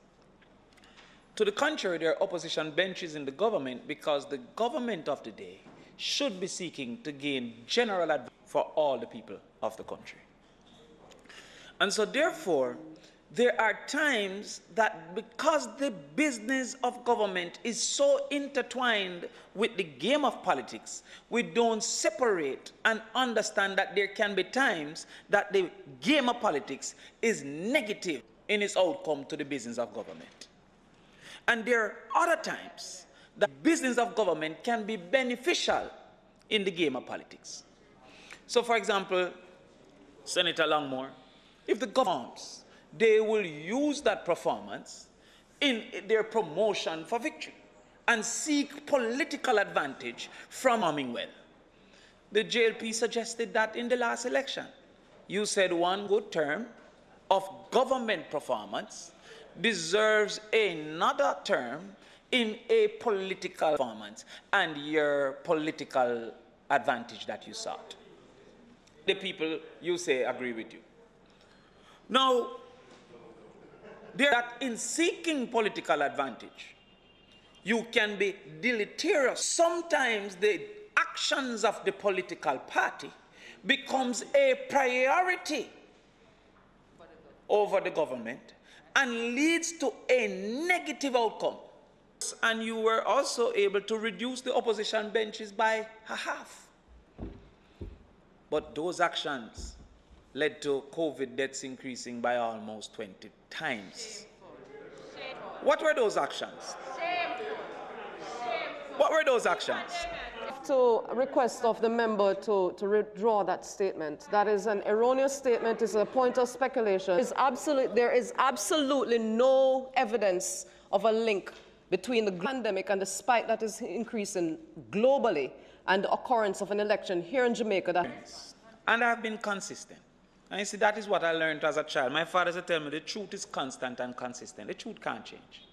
To the contrary, there are opposition benches in the government because the government of the day should be seeking to gain general advantage for all the people of the country. And so therefore, there are times that because the business of government is so intertwined with the game of politics, we don't separate and understand that there can be times that the game of politics is negative in its outcome to the business of government. And there are other times that business of government can be beneficial in the game of politics. So for example, Senator Longmore, if the government, they will use that performance in their promotion for victory and seek political advantage from arming well. The JLP suggested that in the last election. You said one good term of government performance deserves another term in a political performance and your political advantage that you sought. The people, you say, agree with you. Now, that in seeking political advantage, you can be deleterious. Sometimes the actions of the political party becomes a priority over the government and leads to a negative outcome. And you were also able to reduce the opposition benches by half. But those actions led to COVID deaths increasing by almost 20 times. What were those actions? What were those actions? To request of the member to withdraw that statement. That is an erroneous statement. It's a point of speculation. There is absolutely no evidence of a link between the pandemic and the spike that is increasing globally and the occurrence of an election here in Jamaica. And I have been consistent. And you see, that is what I learned as a child. My father used to tell me the truth is constant and consistent. The truth can't change.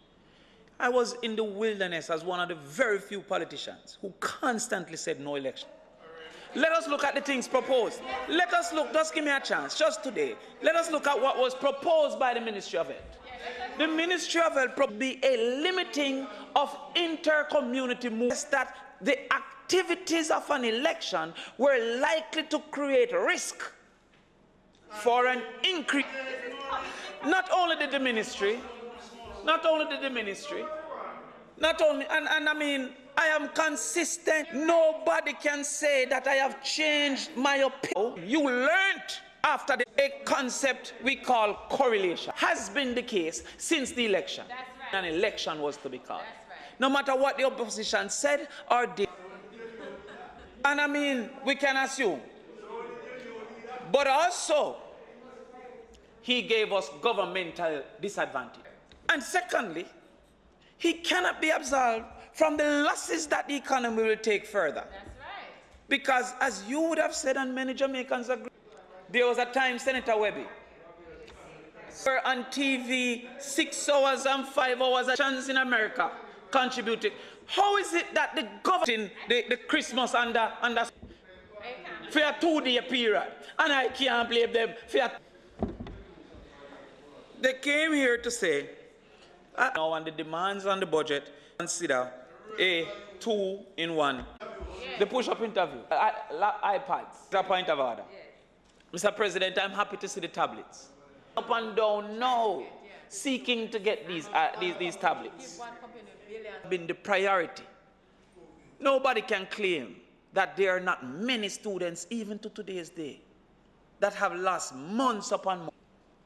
I was in the wilderness as one of the very few politicians who constantly said no election. Let us look at the things proposed. Let us look, just give me a chance, just today. Let us look at what was proposed by the Ministry of Health. The Ministry of Health would be a limiting of inter-community movements that the activities of an election were likely to create risk for an increase. Not only did the ministry, and I mean, I am consistent. Nobody can say that I have changed my opinion. You learned after a concept we call correlation. Has been the case since the election. An election was to be called. No matter what the opposition said or did. And I mean, we can assume. But also, he gave us governmental disadvantage. And secondly, he cannot be absolved from the losses that the economy will take further. That's right. Because as you would have said, and many Jamaicans agree, there was a time, Senator Webby, were on TV 6 hours and 5 hours, a chance in America contributed. How is it that the government, the Christmas under for a 2-day period, and I can't blame them for a... They came here to say, now on the demands on the budget, consider a 2-in-1. The push-up interview, iPads, a point of order. Mr. President, I'm happy to see the tablets. Up and down now, seeking to get these tablets. Been the priority. Nobody can claim that there are not many students, even to today's day, that have lost months upon months.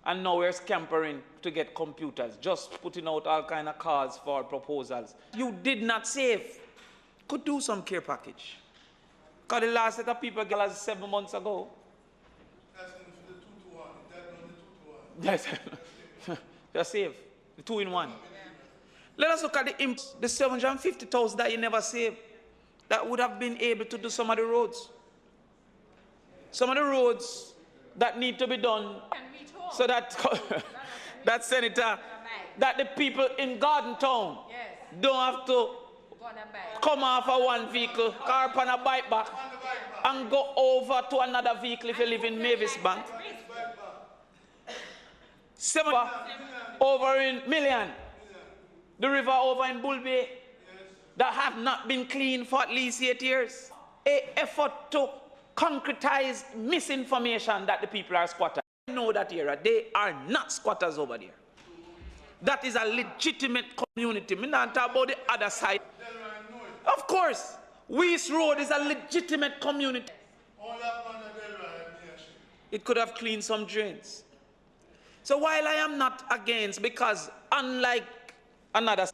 And now we're scampering to get computers, just putting out all kind of cards for proposals. You did not save. Could do some care package. Because the last set of people got us 7 months ago. Yes, just save. The 2-in-1. Let us look at the 750,000 that you never saved. That would have been able to do some of the roads. Some of the roads that need to be done. So that, that Senator, that the people in Garden Town don't have to come off of one vehicle, car up on a bike back, and go over to another vehicle if you live in Mavis Bank. 7 over in Million, the river over in Bull Bay, that have not been cleaned for at least 8 years. An effort to concretize misinformation that the people are squatting. know that era. They are not squatters over there. That is a legitimate community. Me not talk about the other side. Of course, Weiss Road is a legitimate community. It could have cleaned some drains. So while I am not against, because unlike another,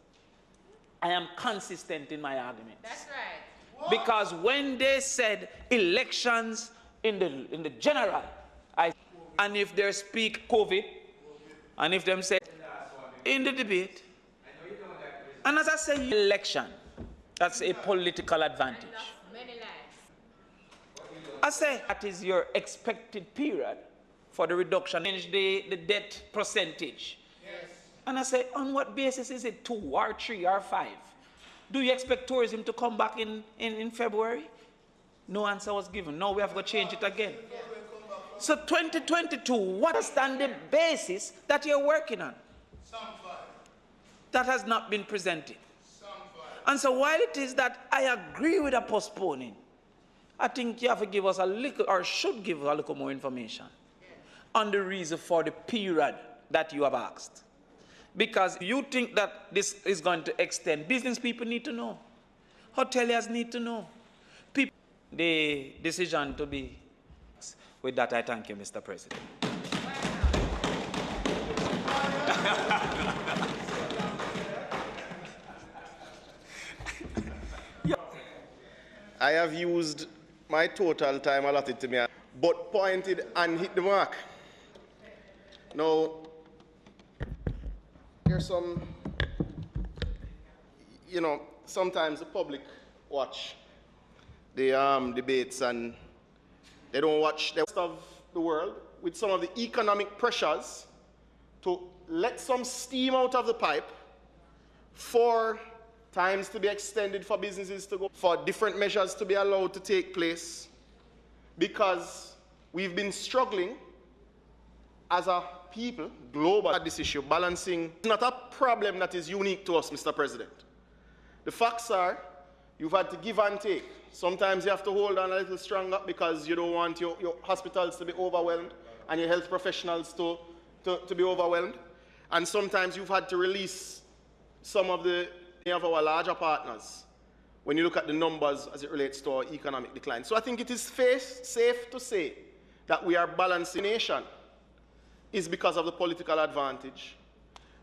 I am consistent in my arguments. That's right. Because when they said elections in the general, and if they speak COVID, and if them say in the debate, and as I say election, that's a political advantage. I say that is your expected period for the reduction, change the debt percentage. Yes. And I say, on what basis is it 2 or 3 or 5? Do you expect tourism to come back in February? No answer was given. No, we have to change it again. So 2022, what is the basis that you're working on? That has not been presented. And so while it is that I agree with a postponing, I think you have to give us a little, or should give us a little more information on the reason for the period that you have asked. Because you think that this is going to extend. Business people need to know. Hoteliers need to know. People, the decision to be. With that, I thank you, Mr. President. I have used my total time allotted to me, but pointed and hit the mark. Now, there's some, sometimes the public watch the debates and they don't watch the rest of the world with some of the economic pressures to let some steam out of the pipe for times to be extended for businesses to go, for different measures to be allowed to take place, because we've been struggling as a people, global, at this issue, balancing. It's not a problem that is unique to us, Mr. President. The facts are, you've had to give and take. Sometimes you have to hold on a little stronger because you don't want your hospitals to be overwhelmed and your health professionals to be overwhelmed. And sometimes you've had to release some of our larger partners when you look at the numbers as it relates to our economic decline. So I think it is safe to say that we are balancing the nation is because of the political advantage,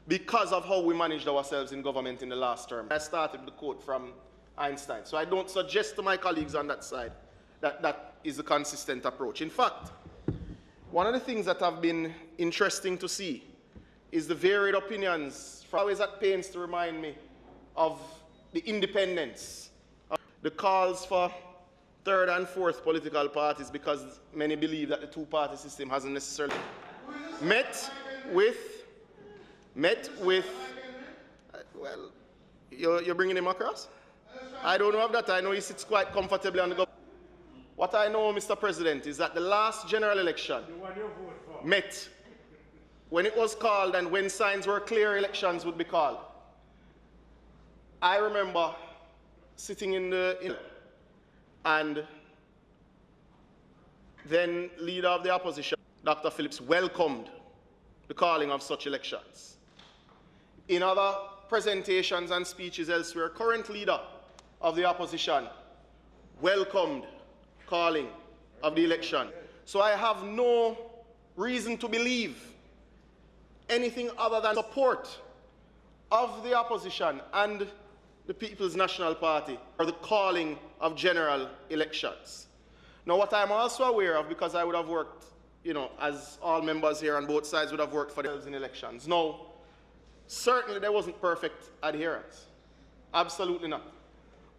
because of how we managed ourselves in government in the last term. I started with the quote from Einstein. So I don't suggest to my colleagues on that side that that is a consistent approach. In fact, one of the things that have been interesting to see is the varied opinions. Always at pains to remind me of the independence, of the calls for third and fourth political parties, because many believe that the two-party system hasn't necessarily met with, well, you're bringing him across? I don't know of that. I know he sits quite comfortably on the government. What I know, Mr. President, is that the last general election met when it was called and when signs were clear elections would be called. I remember sitting and then leader of the opposition, Dr. Phillips, welcomed the calling of such elections. In other presentations and speeches elsewhere, current leader of the opposition welcomed calling of the election. So I have no reason to believe anything other than support of the opposition and the People's National Party for the calling of general elections. Now, what I'm also aware of, because I would have worked, as all members here on both sides would have worked for themselves in elections. No, certainly there wasn't perfect adherence. Absolutely not.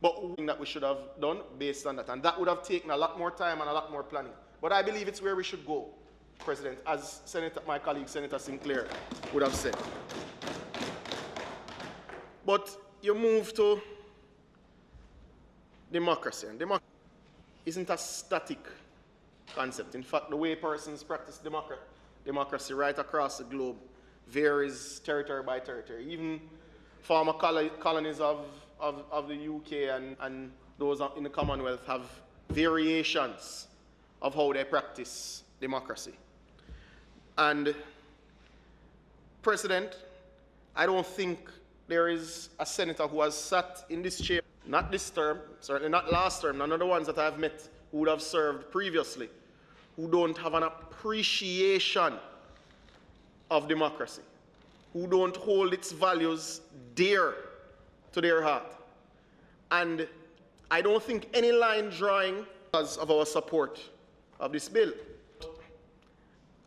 But that we should have done based on that. And that would have taken a lot more time and a lot more planning. But I believe it's where we should go, President, as my colleague, Senator Sinclair, would have said. But you move to democracy. And democracy isn't a static concept. In fact, the way persons practice democracy right across the globe varies territory by territory. Even former colonies of the UK and those in the Commonwealth have variations of how they practice democracy. And, President, I don't think there is a senator who has sat in this chair, not this term, certainly not last term, none of the ones that I've met who would have served previously, who don't have an appreciation of democracy, who don't hold its values dear to their heart. And I don't think any line drawing because of our support of this bill.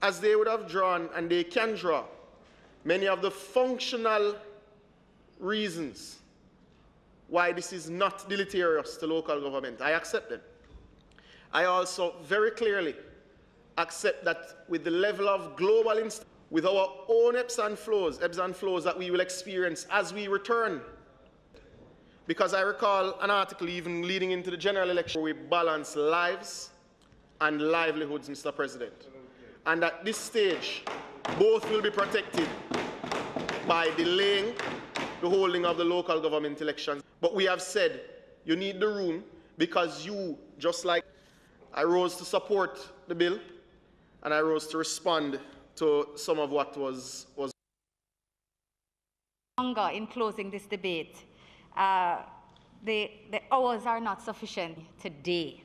As they would have drawn, and they can draw, many of the functional reasons why this is not deleterious to local government, I accept them. I also very clearly accept that with the level of global instability, with our own ebbs and flows that we will experience as we return. Because I recall an article even leading into the general election where we balance lives and livelihoods, Mr. President. And at this stage, both will be protected by delaying the holding of the local government elections. But we have said you need the room because you, just like I rose to support the bill and I rose to respond to some of what was longer in closing this debate. The hours are not sufficient today.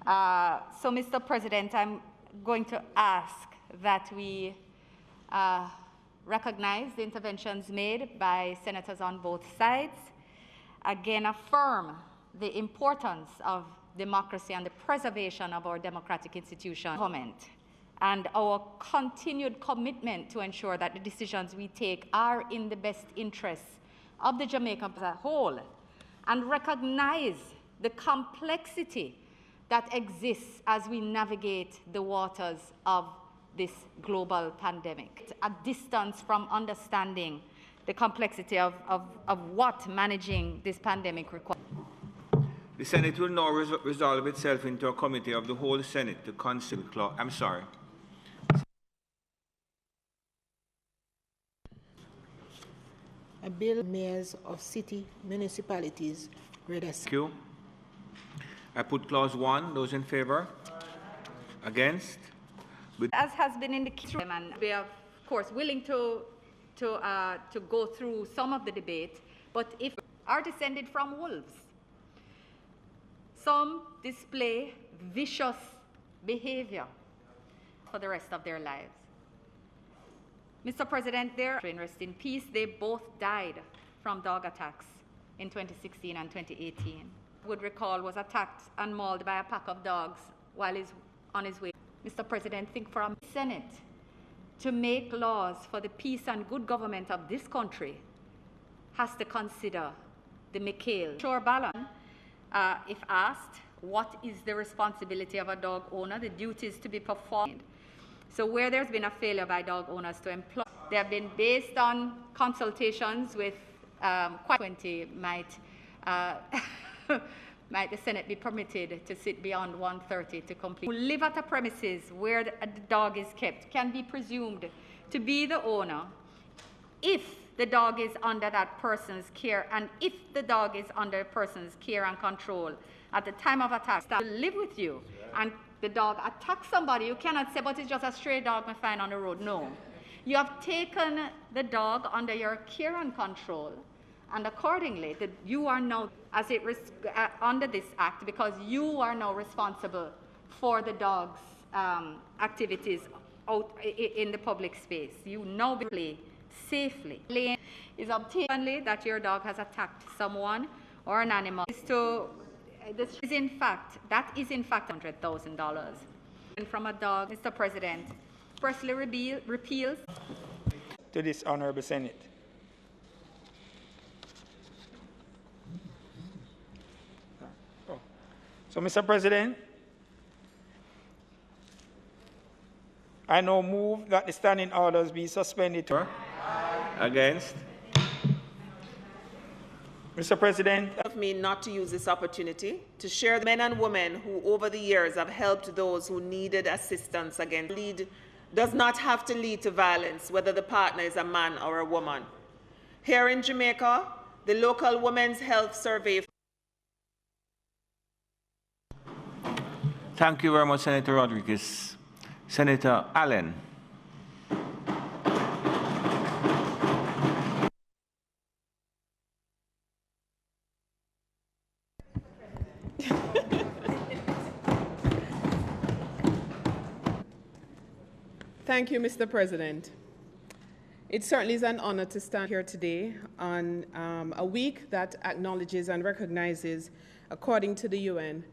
So, Mr. President, I'm going to ask that we recognize the interventions made by senators on both sides, again affirm the importance of democracy and the preservation of our democratic institution, government, and our continued commitment to ensure that the decisions we take are in the best interests of the Jamaican as a whole, and recognize the complexity that exists as we navigate the waters of this global pandemic. A distance from understanding the complexity of what managing this pandemic requires. The Senate will now resolve itself into a committee of the whole Senate to consider clause. I'm sorry. A bill mayors of city municipalities read as. Thank you. I put clause 1. Those in favor? Against? As has been in the case, and we are, of course, willing to go through some of the debate, but if are descended from wolves, some display vicious behavior for the rest of their lives. Mr. President, rest in peace, they both died from dog attacks in 2016 and 2018. Would recall was attacked and mauled by a pack of dogs while he's on his way. Mr. President, think for a Senate to make laws for the peace and good government of this country has to consider the McHale. Sure, Ballon, if asked, what is the responsibility of a dog owner, the duties to be performed. So where there's been a failure by dog owners to employ, they have been based on consultations with quite 20 might the Senate be permitted to sit beyond 1:30 to complete. Who live at a premises where the dog is kept can be presumed to be the owner if the dog is under that person's care, and if the dog is under a person's care and control at the time of attack, to live with you, and the dog attacks somebody, you cannot say, but it's just a stray dog we find on the road. No. You have taken the dog under your care and control, and accordingly, you are now, under this act, because you are now responsible for the dog's activities out in the public space. You now play safely. Lane is obtained that your dog has attacked someone or an animal. That is in fact $100,000. And from a dog, Mr. President, firstly repeals to this honorable Senate. So, Mr. President, I now move that the standing orders be suspended. Against? Mr. President, of me not to use this opportunity to share the men and women who over the years have helped those who needed assistance against does not have to lead to violence, whether the partner is a man or a woman. Here in Jamaica, the local Women's Health Survey. Thank you very much, Senator Rodriguez. Senator Allen. Thank you, Mr. President. It certainly is an honor to stand here today on a week that acknowledges and recognizes, according to the UN,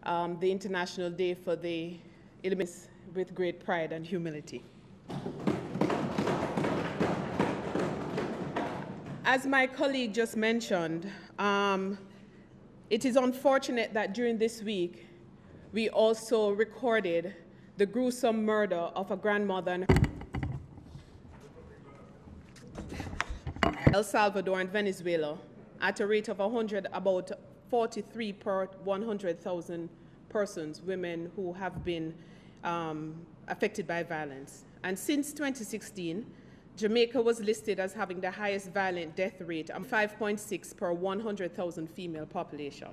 the International Day for the Elimination with great pride and humility. As my colleague just mentioned, it is unfortunate that during this week, we also recorded the gruesome murder of a grandmother in El Salvador and Venezuela at a rate of about 43 per 100,000 persons, women who have been affected by violence. And since 2016, Jamaica was listed as having the highest violent death rate of 5.6 per 100,000 female population.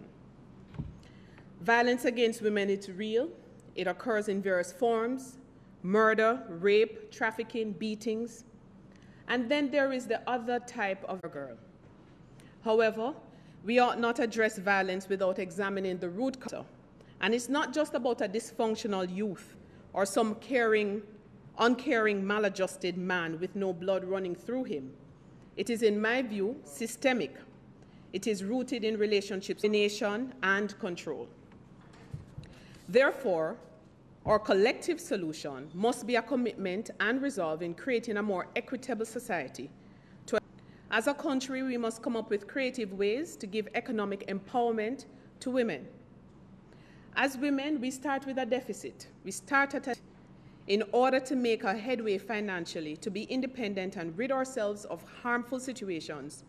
Violence against women is real. It occurs in various forms: murder, rape, trafficking, beatings. And then there is the other type of girl. However, we ought not address violence without examining the root cause. And it's not just about a dysfunctional youth or some uncaring, maladjusted man with no blood running through him. It is, in my view, systemic. It is rooted in relationships, domination, and control. Therefore, our collective solution must be a commitment and resolve in creating a more equitable society. As a country, we must come up with creative ways to give economic empowerment to women. As women, we start with a deficit. We start in order to make a headway financially, to be independent and rid ourselves of harmful situations,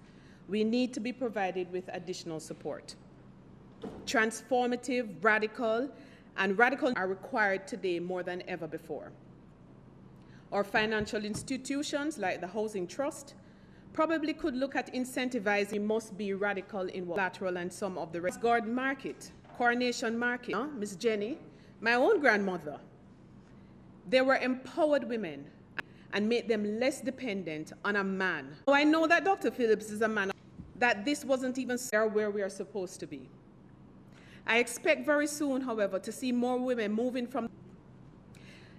we need to be provided with additional support. Transformative, radical are required today more than ever before. Our financial institutions, like the Housing Trust, probably could look at incentivizing. We must be radical in collateral and some of the rest. Guard market, Coronation Market, Miss Jenny, my own grandmother, they were empowered women and made them less dependent on a man. Now, I know that Dr. Phillips is a man, that this wasn't even where we are supposed to be. I expect very soon, however, to see more women moving from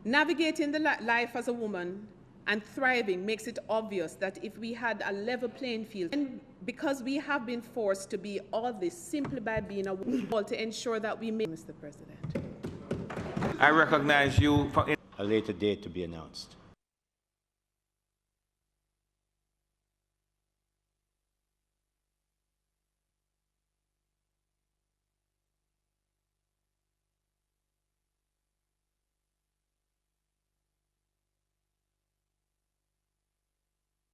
navigating the life as a woman and thriving makes it obvious that if we had a level playing field, and because we have been forced to be all this simply by being a woman, to ensure that we make, Mr. President. I recognize you for a later date to be announced.